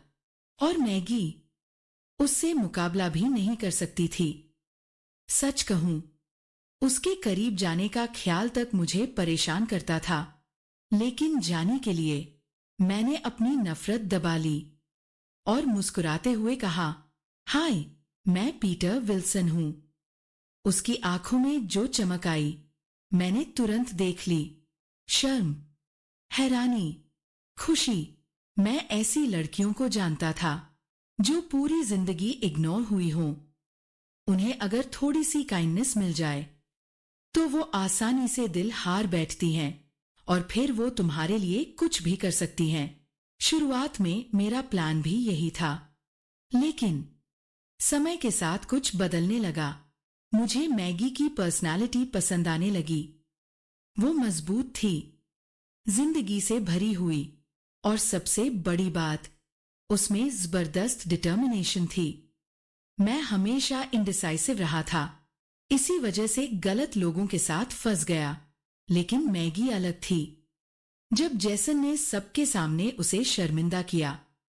और मैगी उससे मुकाबला भी नहीं कर सकती थी। सच कहूं, उसके करीब जाने का ख्याल तक मुझे परेशान करता था, लेकिन जाने के लिए मैंने अपनी नफरत दबा ली और मुस्कुराते हुए कहा, हाय, मैं पीटर विल्सन हूं। उसकी आंखों में जो चमक आई, मैंने तुरंत देख ली। शर्म, हैरानी, खुशी। मैं ऐसी लड़कियों को जानता था जो पूरी जिंदगी इग्नोर हुई हों। उन्हें अगर थोड़ी सी काइंडनेस मिल जाए तो वो आसानी से दिल हार बैठती हैं और फिर वो तुम्हारे लिए कुछ भी कर सकती हैं। शुरुआत में मेरा प्लान भी यही था, लेकिन समय के साथ कुछ बदलने लगा। मुझे मैगी की पर्सनालिटी पसंद आने लगी। वो मजबूत थी, जिंदगी से भरी हुई, और सबसे बड़ी बात, उसमें जबरदस्त डिटर्मिनेशन थी। मैं हमेशा इंडिसाइसिव रहा था, इसी वजह से गलत लोगों के साथ फंस गया। लेकिन मैगी अलग थी। जब जैसन ने सबके सामने उसे शर्मिंदा किया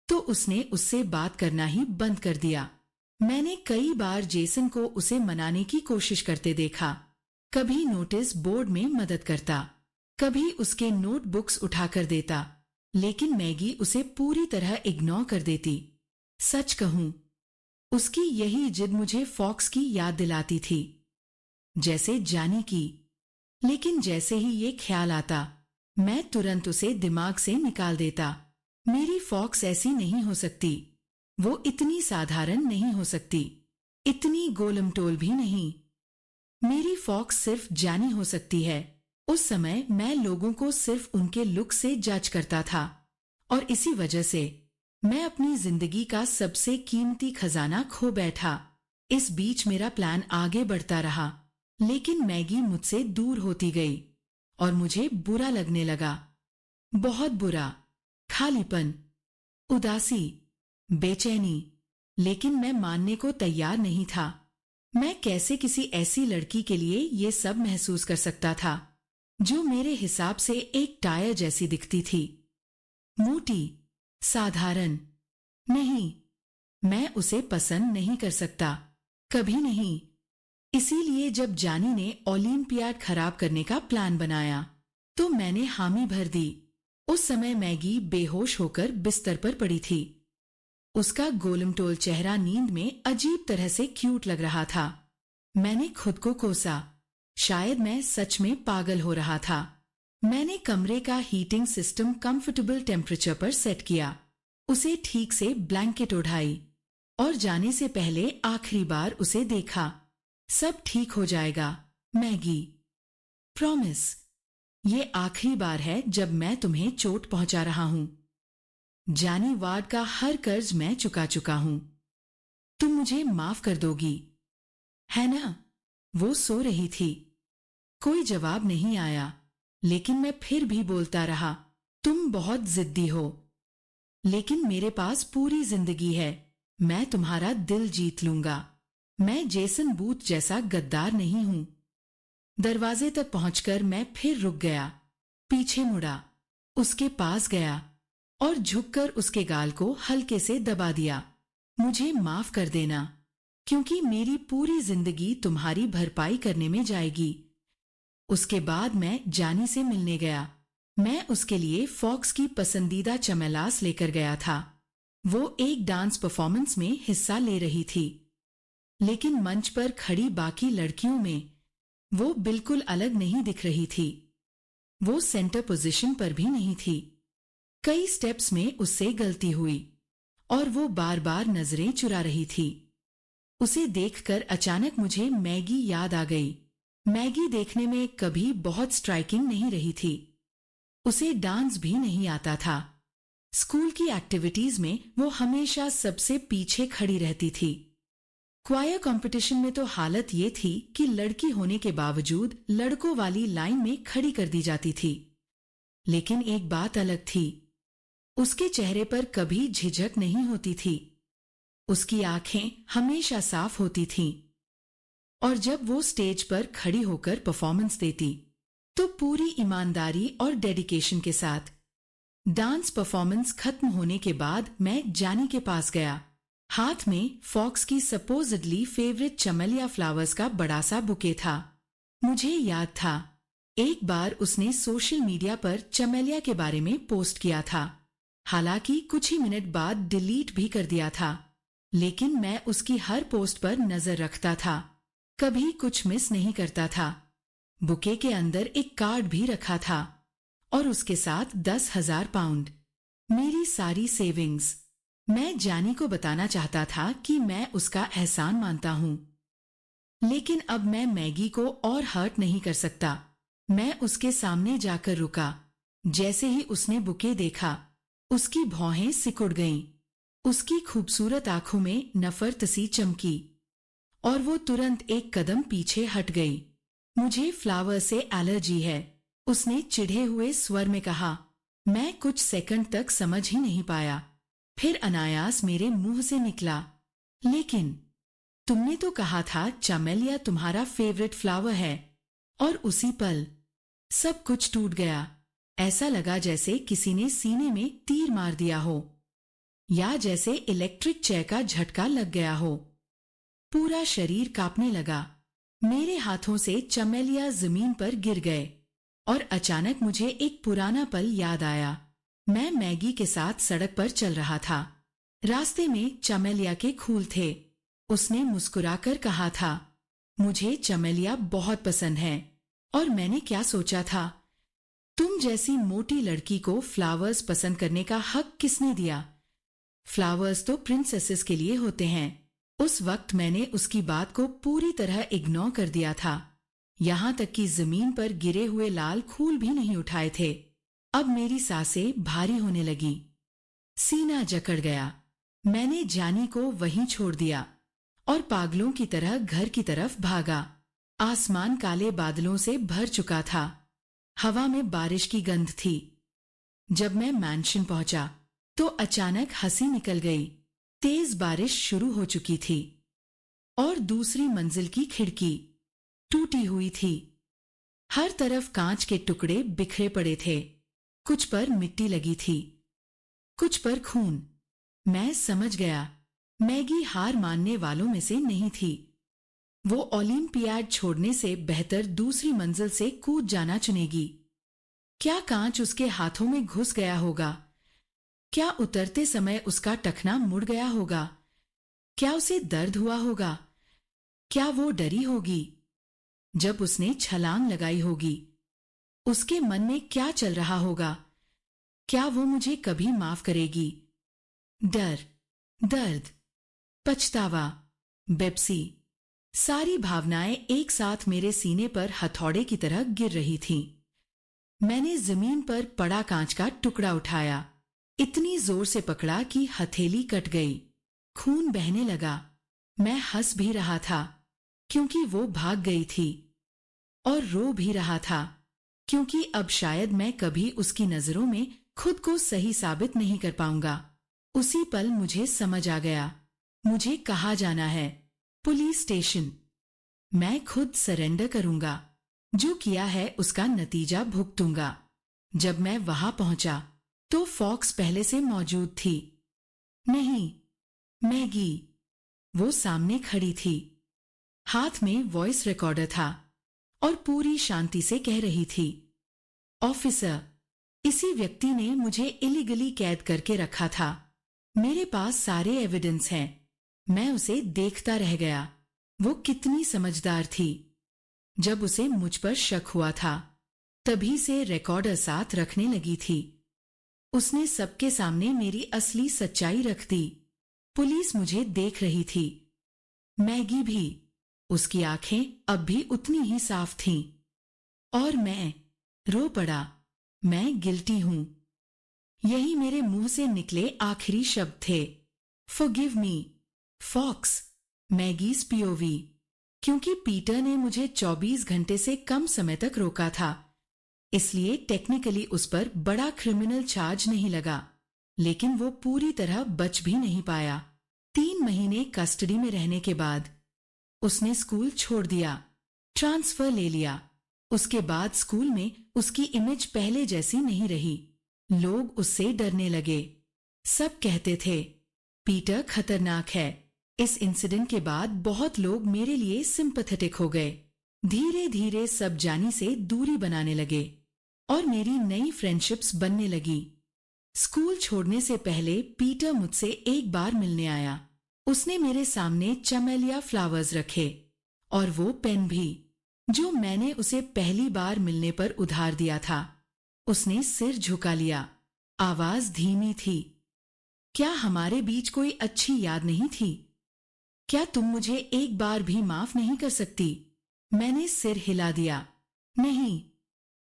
तो उसने उससे बात करना ही बंद कर दिया। मैंने कई बार जेसन को उसे मनाने की कोशिश करते देखा। कभी नोटिस बोर्ड में मदद करता, कभी उसके नोटबुक्स उठाकर देता, लेकिन मैगी उसे पूरी तरह इग्नोर कर देती। सच कहूं, उसकी यही जिद मुझे फॉक्स की याद दिलाती थी, जैसे जानी की। लेकिन जैसे ही ये ख्याल आता, मैं तुरंत उसे दिमाग से निकाल देता। मेरी फॉक्स ऐसी नहीं हो सकती, वो इतनी साधारण नहीं हो सकती, इतनी गोलमटोल भी नहीं। मेरी फॉक्स सिर्फ जानी हो सकती है। उस समय मैं लोगों को सिर्फ उनके लुक से जज करता था, और इसी वजह से मैं अपनी जिंदगी का सबसे कीमती खजाना खो बैठा। इस बीच मेरा प्लान आगे बढ़ता रहा, लेकिन मैगी मुझसे दूर होती गई और मुझे बुरा लगने लगा। बहुत बुरा। खालीपन, उदासी, बेचैनी। लेकिन मैं मानने को तैयार नहीं था। मैं कैसे किसी ऐसी लड़की के लिए ये सब महसूस कर सकता था जो मेरे हिसाब से एक टायर जैसी दिखती थी, मोटी, साधारण। नहीं, मैं उसे पसंद नहीं कर सकता, कभी नहीं। इसीलिए जब जानी ने ओलंपियाड खराब करने का प्लान बनाया तो मैंने हामी भर दी। उस समय मैगी बेहोश होकर बिस्तर पर पड़ी थी। उसका गोलमटोल चेहरा नींद में अजीब तरह से क्यूट लग रहा था। मैंने खुद को कोसा, शायद मैं सच में पागल हो रहा था। मैंने कमरे का हीटिंग सिस्टम कंफर्टेबल टेम्परेचर पर सेट किया, उसे ठीक से ब्लैंकेट ओढ़ाई और जाने से पहले आखिरी बार उसे देखा। सब ठीक हो जाएगा, मैगी। प्रॉमिस, ये आखिरी बार है जब मैं तुम्हें चोट पहुंचा रहा हूं। जानी वार्ड का हर कर्ज मैं चुका चुका हूं। तुम मुझे माफ कर दोगी, है ना? वो सो रही थी। कोई जवाब नहीं आया, लेकिन मैं फिर भी बोलता रहा, तुम बहुत जिद्दी हो, लेकिन मेरे पास पूरी जिंदगी है। मैं तुम्हारा दिल जीत लूंगा। मैं जेसन बूथ जैसा गद्दार नहीं हूं। दरवाजे तक पहुंचकर मैं फिर रुक गया, पीछे मुड़ा, उसके पास गया और झुककर उसके गाल को हल्के से दबा दिया। मुझे माफ कर देना, क्योंकि मेरी पूरी जिंदगी तुम्हारी भरपाई करने में जाएगी। उसके बाद मैं जानी से मिलने गया। मैं उसके लिए फॉक्स की पसंदीदा चमेलास लेकर गया था। वो एक डांस परफॉर्मेंस में हिस्सा ले रही थी, लेकिन मंच पर खड़ी बाकी लड़कियों में वो बिल्कुल अलग नहीं दिख रही थी। वो सेंटर पोजीशन पर भी नहीं थी। कई स्टेप्स में उससे गलती हुई और वो बार बार नजरें चुरा रही थी। उसे देखकर अचानक मुझे मैगी याद आ गई। मैगी देखने में कभी बहुत स्ट्राइकिंग नहीं रही थी। उसे डांस भी नहीं आता था। स्कूल की एक्टिविटीज में वो हमेशा सबसे पीछे खड़ी रहती थी। क्वायर कंपटीशन में तो हालत ये थी कि लड़की होने के बावजूद लड़कों वाली लाइन में खड़ी कर दी जाती थी। लेकिन एक बात अलग थी, उसके चेहरे पर कभी झिझक नहीं होती थी। उसकी आंखें हमेशा साफ होती थीं, और जब वो स्टेज पर खड़ी होकर परफॉर्मेंस देती तो पूरी ईमानदारी और डेडिकेशन के साथ। डांस परफॉर्मेंस खत्म होने के बाद मैं जानी के पास गया। हाथ में फॉक्स की सपोजिडली फेवरेट चमेलिया फ्लावर्स का बड़ा सा बुके था। मुझे याद था एक बार उसने सोशल मीडिया पर चमेलिया के बारे में पोस्ट किया था, हालांकि कुछ ही मिनट बाद डिलीट भी कर दिया था। लेकिन मैं उसकी हर पोस्ट पर नजर रखता था, कभी कुछ मिस नहीं करता था। बुके के अंदर एक कार्ड भी रखा था और उसके साथ 10,000 पाउंड, मेरी सारी सेविंग्स। मैं जानी को बताना चाहता था कि मैं उसका एहसान मानता हूँ, लेकिन अब मैं मैगी को और हर्ट नहीं कर सकता। मैं उसके सामने जाकर रुका। जैसे ही उसने बुके देखा, उसकी भौहें सिकुड़ गईं। उसकी खूबसूरत आंखों में नफरत सी चमकी और वो तुरंत एक कदम पीछे हट गई। मुझे फ्लावर से एलर्जी है, उसने चिढ़े हुए स्वर में कहा। मैं कुछ सेकंड तक समझ ही नहीं पाया। फिर अनायास मेरे मुंह से निकला, लेकिन तुमने तो कहा था चमेलिया तुम्हारा फेवरेट फ्लावर है। और उसी पल सब कुछ टूट गया। ऐसा लगा जैसे किसी ने सीने में तीर मार दिया हो, या जैसे इलेक्ट्रिक चेयर का झटका लग गया हो। पूरा शरीर कांपने लगा। मेरे हाथों से चमेलिया जमीन पर गिर गए और अचानक मुझे एक पुराना पल याद आया। मैं मैगी के साथ सड़क पर चल रहा था। रास्ते में चमेलिया के फूल थे। उसने मुस्कुराकर कहा था, मुझे चमेलिया बहुत पसंद है। और मैंने क्या सोचा था, तुम जैसी मोटी लड़की को फ्लावर्स पसंद करने का हक किसने दिया? फ्लावर्स तो प्रिंसेसेस के लिए होते हैं। उस वक्त मैंने उसकी बात को पूरी तरह इग्नोर कर दिया था। यहाँ तक कि जमीन पर गिरे हुए लाल फूल भी नहीं उठाए थे। अब मेरी सांसें भारी होने लगी, सीना जकड़ गया। मैंने जानी को वहीं छोड़ दिया और पागलों की तरह घर की तरफ भागा। आसमान काले बादलों से भर चुका था। हवा में बारिश की गंध थी। जब मैं मैंशन पहुंचा तो अचानक हंसी निकल गई। तेज बारिश शुरू हो चुकी थी और दूसरी मंजिल की खिड़की टूटी हुई थी। हर तरफ कांच के टुकड़े बिखरे पड़े थे। कुछ पर मिट्टी लगी थी, कुछ पर खून। मैं समझ गया, मैगी हार मानने वालों में से नहीं थी। वो ओलंपियाड छोड़ने से बेहतर दूसरी मंजिल से कूद जाना चुनेगी। क्या कांच उसके हाथों में घुस गया होगा? क्या उतरते समय उसका टखना मुड़ गया होगा? क्या उसे दर्द हुआ होगा? क्या वो डरी होगी जब उसने छलांग लगाई होगी? उसके मन में क्या चल रहा होगा? क्या वो मुझे कभी माफ करेगी? डर, दर्द, पछतावा, बेप्सी, सारी भावनाएं एक साथ मेरे सीने पर हथौड़े की तरह गिर रही थीं। मैंने जमीन पर पड़ा कांच का टुकड़ा उठाया, इतनी जोर से पकड़ा कि हथेली कट गई। खून बहने लगा। मैं हंस भी रहा था क्योंकि वो भाग गई थी, और रो भी रहा था क्योंकि अब शायद मैं कभी उसकी नजरों में खुद को सही साबित नहीं कर पाऊंगा। उसी पल मुझे समझ आ गया, मुझे कहाँ जाना है। Police station. मैं खुद सरेंडर करूंगा। जो किया है उसका नतीजा भुगतूंगा। जब मैं वहां पहुंचा तो फॉक्स पहले से मौजूद थी। नहीं, मैगी। वो सामने खड़ी थी। हाथ में वॉइस रिकॉर्डर था और पूरी शांति से कह रही थी, ऑफिसर, इसी व्यक्ति ने मुझे इलीगली कैद करके रखा था। मेरे पास सारे एविडेंस हैं। मैं उसे देखता रह गया। वो कितनी समझदार थी। जब उसे मुझ पर शक हुआ था तभी से रिकॉर्डर साथ रखने लगी थी। उसने सबके सामने मेरी असली सच्चाई रख दी। पुलिस मुझे देख रही थी, मैगी भी। उसकी आंखें अब भी उतनी ही साफ थीं। और मैं रो पड़ा। मैं गिल्टी हूं। यही मेरे मुंह से निकले आखिरी शब्द थे। Forgive me, Fox. Maggie's POV. क्योंकि पीटर ने मुझे 24 घंटे से कम समय तक रोका था, इसलिए टेक्निकली उस पर बड़ा क्रिमिनल चार्ज नहीं लगा। लेकिन वो पूरी तरह बच भी नहीं पाया। 3 महीने कस्टडी में रहने के बाद उसने स्कूल छोड़ दिया, ट्रांसफर ले लिया। उसके बाद स्कूल में उसकी इमेज पहले जैसी नहीं रही। लोग उससे डरने लगे। सब कहते थे, पीटर खतरनाक है। इस इंसिडेंट के बाद बहुत लोग मेरे लिए सिंपैथेटिक हो गए। धीरे धीरे सब जानी से दूरी बनाने लगे और मेरी नई फ्रेंडशिप्स बनने लगी। स्कूल छोड़ने से पहले पीटर मुझसे एक बार मिलने आया। उसने मेरे सामने चमेलिया फ्लावर्स रखे और वो पेन भी, जो मैंने उसे पहली बार मिलने पर उधार दिया था। उसने सिर झुका लिया। आवाज धीमी थी। क्या हमारे बीच कोई अच्छी याद नहीं थी? क्या तुम मुझे एक बार भी माफ नहीं कर सकती? मैंने सिर हिला दिया। नहीं।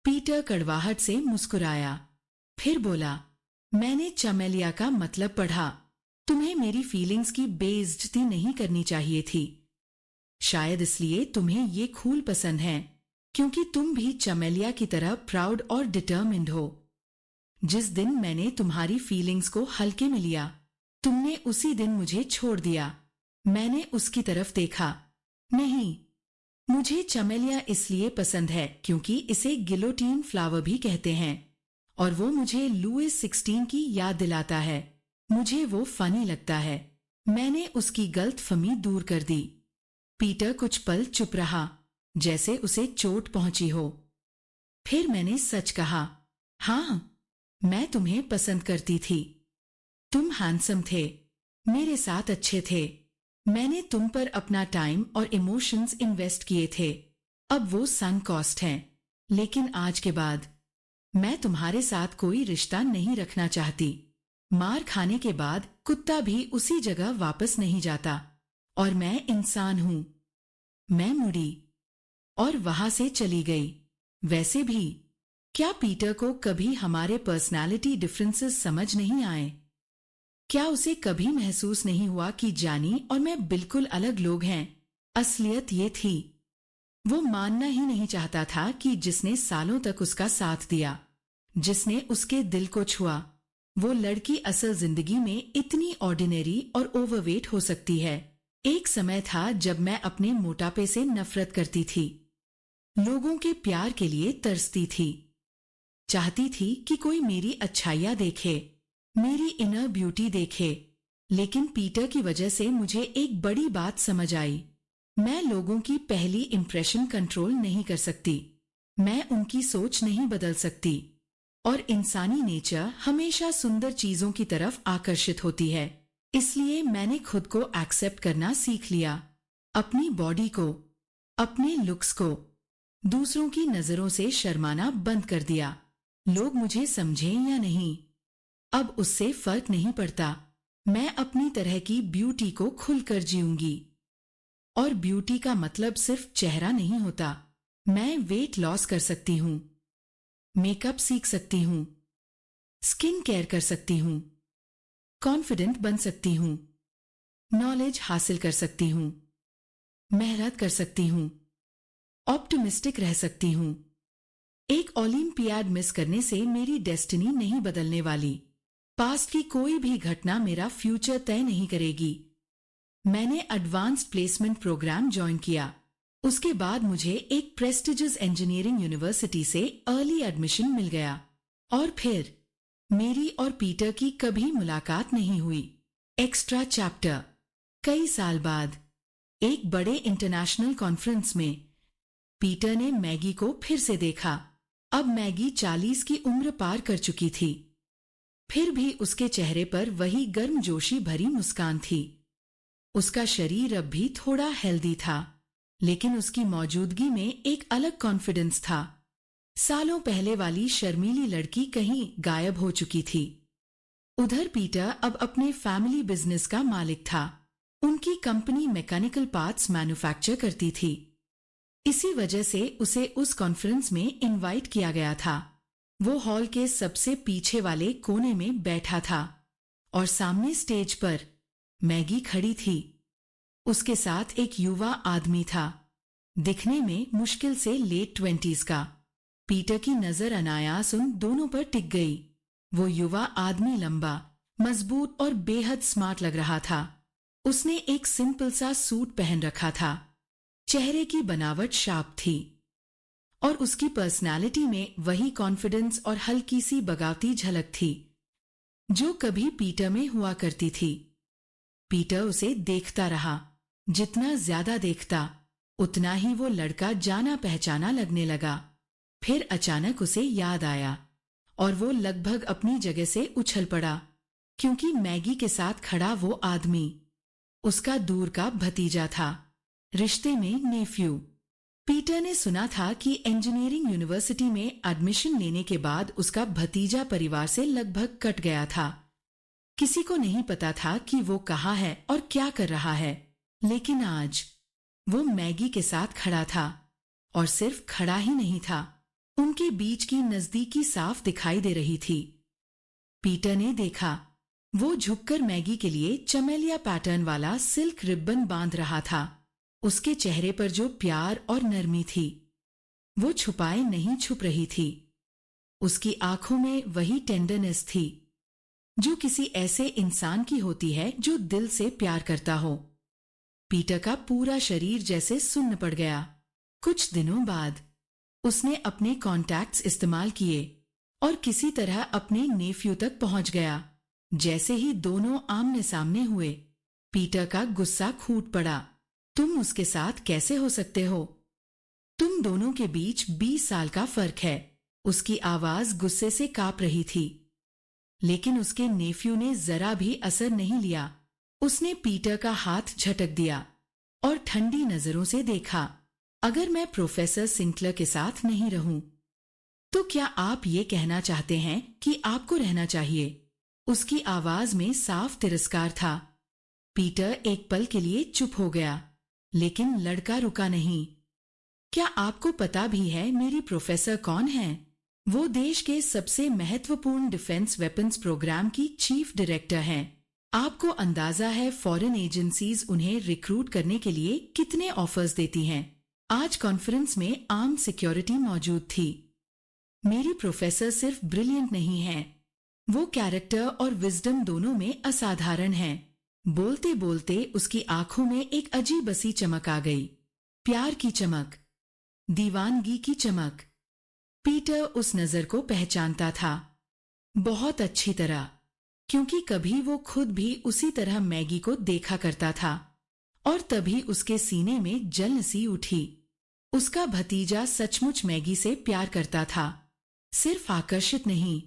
पीटर कड़वाहट से मुस्कुराया। फिर बोला, मैंने चमेलिया का मतलब पढ़ा। तुम्हें मेरी फीलिंग्स की बेइज्जती नहीं करनी चाहिए थी। शायद इसलिए तुम्हें ये फूल पसंद है, क्योंकि तुम भी चमेलिया की तरह प्राउड और डिटर्मिन्ड हो। जिस दिन मैंने तुम्हारी फीलिंग्स को हल्के में लिया, तुमने उसी दिन मुझे छोड़ दिया। मैंने उसकी तरफ देखा। नहीं, मुझे चमेलिया इसलिए पसंद है क्योंकि इसे गिलोटीन फ्लावर भी कहते हैं और वो मुझे लुइस 16 की याद दिलाता है। मुझे वो फनी लगता है। मैंने उसकी गलतफहमी दूर कर दी। पीटर कुछ पल चुप रहा, जैसे उसे चोट पहुंची हो। फिर मैंने सच कहा, हाँ, मैं तुम्हें पसंद करती थी। तुम हैंडसम थे, मेरे साथ अच्छे थे। मैंने तुम पर अपना टाइम और इमोशंस इन्वेस्ट किए थे। अब वो सनक कॉस्ट हैं। लेकिन आज के बाद मैं तुम्हारे साथ कोई रिश्ता नहीं रखना चाहती। मार खाने के बाद कुत्ता भी उसी जगह वापस नहीं जाता और मैं इंसान हूं। मैं मुड़ी और वहां से चली गई। वैसे भी क्या पीटर को कभी हमारे पर्सनालिटी डिफरेंसेस समझ नहीं आए? क्या उसे कभी महसूस नहीं हुआ कि जानी और मैं बिल्कुल अलग लोग हैं? असलियत ये थी, वो मानना ही नहीं चाहता था कि जिसने सालों तक उसका साथ दिया, जिसने उसके दिल को छुआ, वो लड़की असल जिंदगी में इतनी ऑर्डिनरी और ओवरवेट हो सकती है। एक समय था जब मैं अपने मोटापे से नफरत करती थी, लोगों के प्यार के लिए तरसती थी, चाहती थी कि कोई मेरी अच्छाइयां देखे, मेरी इनर ब्यूटी देखे। लेकिन पीटर की वजह से मुझे एक बड़ी बात समझ आई। मैं लोगों की पहली इंप्रेशन कंट्रोल नहीं कर सकती। मैं उनकी सोच नहीं बदल सकती। और इंसानी नेचर हमेशा सुंदर चीजों की तरफ आकर्षित होती है। इसलिए मैंने खुद को एक्सेप्ट करना सीख लिया। अपनी बॉडी को, अपने लुक्स को, दूसरों की नजरों से शर्माना बंद कर दिया। लोग मुझे समझें या नहीं, अब उससे फर्क नहीं पड़ता। मैं अपनी तरह की ब्यूटी को खुलकर जीऊंगी। और ब्यूटी का मतलब सिर्फ चेहरा नहीं होता। मैं वेट लॉस कर सकती हूँ, मेकअप सीख सकती हूँ, स्किन केयर कर सकती हूँ, कॉन्फिडेंट बन सकती हूँ, नॉलेज हासिल कर सकती हूँ, मेहनत कर सकती हूँ, ऑप्टिमिस्टिक रह सकती हूँ। एक ओलंपियाड मिस करने से मेरी डेस्टिनी नहीं बदलने वाली। पास्ट की कोई भी घटना मेरा फ्यूचर तय नहीं करेगी। मैंने एडवांस्ड प्लेसमेंट प्रोग्राम ज्वाइन किया। उसके बाद मुझे एक प्रेस्टिजियस इंजीनियरिंग यूनिवर्सिटी से अर्ली एडमिशन मिल गया। और फिर मेरी और पीटर की कभी मुलाकात नहीं हुई। Extra chapter. कई साल बाद एक बड़े इंटरनेशनल कॉन्फ्रेंस में पीटर ने मैगी को फिर से देखा। अब मैगी 40 की उम्र पार कर चुकी थी। फिर भी उसके चेहरे पर वही गर्मजोशी भरी मुस्कान थी। उसका शरीर अब भी थोड़ा हेल्दी था, लेकिन उसकी मौजूदगी में एक अलग कॉन्फिडेंस था। सालों पहले वाली शर्मीली लड़की कहीं गायब हो चुकी थी। उधर पीटर अब अपने फैमिली बिजनेस का मालिक था। उनकी कंपनी मैकेनिकल पार्ट्स मैन्युफैक्चर करती थी। इसी वजह से उसे उस कॉन्फ्रेंस में इनवाइट किया गया था। वो हॉल के सबसे पीछे वाले कोने में बैठा था और सामने स्टेज पर मैगी खड़ी थी। उसके साथ एक युवा आदमी था, दिखने में मुश्किल से लेट 20s का। पीटर की नजर अनायास उन दोनों पर टिक गई। वो युवा आदमी लंबा, मजबूत और बेहद स्मार्ट लग रहा था। उसने एक सिंपल सा सूट पहन रखा था। चेहरे की बनावट शार्प थी और उसकी पर्सनालिटी में वही कॉन्फिडेंस और हल्की सी बगावती झलक थी जो कभी पीटर में हुआ करती थी। पीटर उसे देखता रहा। जितना ज्यादा देखता उतना ही वो लड़का जाना पहचाना लगने लगा। फिर अचानक उसे याद आया और वो लगभग अपनी जगह से उछल पड़ा, क्योंकि मैगी के साथ खड़ा वो आदमी उसका दूर का भतीजा था, रिश्ते में नेफ्यू। पीटर ने सुना था कि इंजीनियरिंग यूनिवर्सिटी में एडमिशन लेने के बाद उसका भतीजा परिवार से लगभग कट गया था। किसी को नहीं पता था कि वो कहाँ है और क्या कर रहा है, लेकिन आज वो मैगी के साथ खड़ा था, और सिर्फ खड़ा ही नहीं था, उनके बीच की नजदीकी साफ दिखाई दे रही थी। पीटर ने देखा, वो झुककर मैगी के लिए चमेलिया पैटर्न वाला सिल्क रिबन बांध रहा था। उसके चेहरे पर जो प्यार और नरमी थी, वो छुपाए नहीं छुप रही थी। उसकी आंखों में वही टेंडरनेस थी जो किसी ऐसे इंसान की होती है जो दिल से प्यार करता हो। पीटर का पूरा शरीर जैसे सुन्न पड़ गया। कुछ दिनों बाद उसने अपने कॉन्टैक्ट्स इस्तेमाल किए और किसी तरह अपने नेफ्यू तक पहुंच गया। जैसे ही दोनों आमने सामने हुए, पीटर का गुस्सा फूट पड़ा। तुम उसके साथ कैसे हो सकते हो? तुम दोनों के बीच 20 साल का फर्क है। उसकी आवाज गुस्से से कांप रही थी, लेकिन उसके नेफ्यू ने जरा भी असर नहीं लिया। उसने पीटर का हाथ झटक दिया और ठंडी नजरों से देखा। अगर मैं प्रोफेसर सिंकलर के साथ नहीं रहूं, तो क्या आप ये कहना चाहते हैं कि आपको रहना चाहिए? उसकी आवाज में साफ तिरस्कार था। पीटर एक पल के लिए चुप हो गया, लेकिन लड़का रुका नहीं। क्या आपको पता भी है मेरी प्रोफेसर कौन है? वो देश के सबसे महत्वपूर्ण डिफेंस वेपन्स प्रोग्राम की चीफ डायरेक्टर हैं। आपको अंदाजा है फॉरेन एजेंसीज उन्हें रिक्रूट करने के लिए कितने ऑफर्स देती हैं। आज कॉन्फ्रेंस में आर्म्ड सिक्योरिटी मौजूद थी। मेरी प्रोफेसर सिर्फ ब्रिलियंट नहीं है, वो कैरेक्टर और विजडम दोनों में असाधारण है। बोलते बोलते उसकी आंखों में एक अजीब सी चमक आ गई, प्यार की चमक, दीवानगी की चमक। पीटर उस नजर को पहचानता था, बहुत अच्छी तरह, क्योंकि कभी वो खुद भी उसी तरह मैगी को देखा करता था। और तभी उसके सीने में जलन सी उठी। उसका भतीजा सचमुच मैगी से प्यार करता था, सिर्फ आकर्षित नहीं,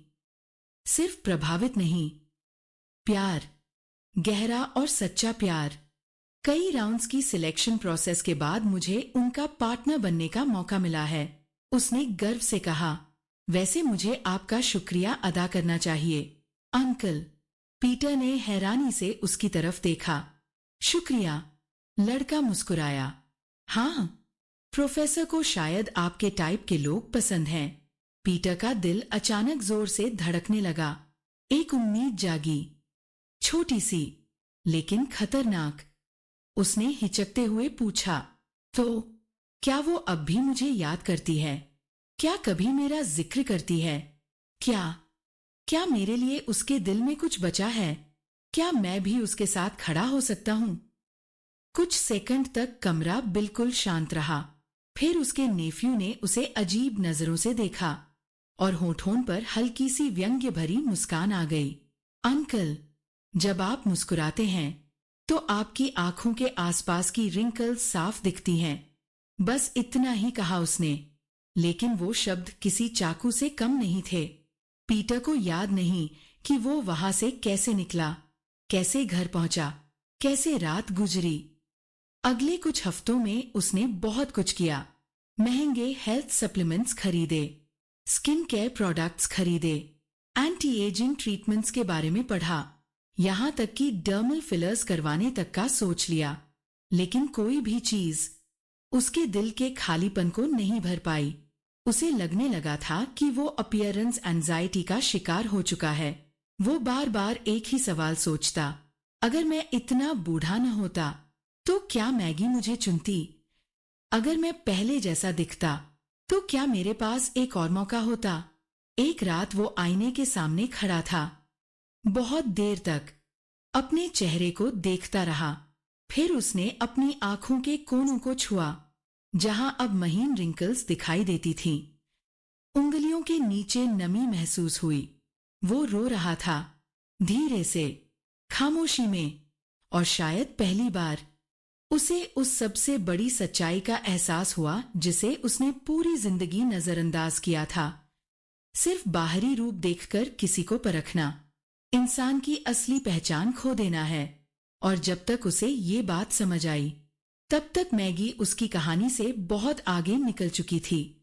सिर्फ प्रभावित नहीं, प्यार, गहरा और सच्चा प्यार। कई राउंड्स की सिलेक्शन प्रोसेस के बाद मुझे उनका पार्टनर बनने का मौका मिला है, उसने गर्व से कहा। वैसे मुझे आपका शुक्रिया अदा करना चाहिए, अंकल। पीटर ने हैरानी से उसकी तरफ देखा। शुक्रिया? लड़का मुस्कुराया। हाँ, प्रोफेसर को शायद आपके टाइप के लोग पसंद हैं। पीटर का दिल अचानक जोर से धड़कने लगा। एक उम्मीद जागी, छोटी सी लेकिन खतरनाक। उसने हिचकते हुए पूछा, तो क्या वो अब भी मुझे याद करती है? क्या कभी मेरा जिक्र करती है? क्या मेरे लिए उसके दिल में कुछ बचा है? क्या मैं भी उसके साथ खड़ा हो सकता हूं? कुछ सेकंड तक कमरा बिल्कुल शांत रहा। फिर उसके नेफ्यू ने उसे अजीब नजरों से देखा और होठों पर हल्की सी व्यंग्य भरी मुस्कान आ गई। अंकल, जब आप मुस्कुराते हैं तो आपकी आंखों के आसपास की रिंकल्स साफ दिखती हैं। बस इतना ही कहा उसने, लेकिन वो शब्द किसी चाकू से कम नहीं थे। पीटर को याद नहीं कि वो वहां से कैसे निकला, कैसे घर पहुंचा, कैसे रात गुजरी। अगले कुछ हफ्तों में उसने बहुत कुछ किया। महंगे हेल्थ सप्लीमेंट्स खरीदे, स्किन केयर प्रोडक्ट्स खरीदे, एंटी एजिंग ट्रीटमेंट्स के बारे में पढ़ा, यहां तक कि डर्मल फिलर्स करवाने तक का सोच लिया। लेकिन कोई भी चीज उसके दिल के खालीपन को नहीं भर पाई। उसे लगने लगा था कि वो अपीयरेंस एंजाइटी का शिकार हो चुका है। वो बार बार एक ही सवाल सोचता, अगर मैं इतना बूढ़ा न होता तो क्या मैगी मुझे चुनती? अगर मैं पहले जैसा दिखता तो क्या मेरे पास एक और मौका होता? एक रात वो आईने के सामने खड़ा था, बहुत देर तक अपने चेहरे को देखता रहा। फिर उसने अपनी आंखों के कोनों को छुआ, जहां अब महीन रिंकल्स दिखाई देती थीं। उंगलियों के नीचे नमी महसूस हुई। वो रो रहा था, धीरे से, खामोशी में, और शायद पहली बार उसे उस सबसे बड़ी सच्चाई का एहसास हुआ जिसे उसने पूरी जिंदगी नजरअंदाज किया था। सिर्फ बाहरी रूप देखकर किसी को परखना इंसान की असली पहचान खो देना है। और जब तक उसे ये बात समझ आई, तब तक मैगी उसकी कहानी से बहुत आगे निकल चुकी थी।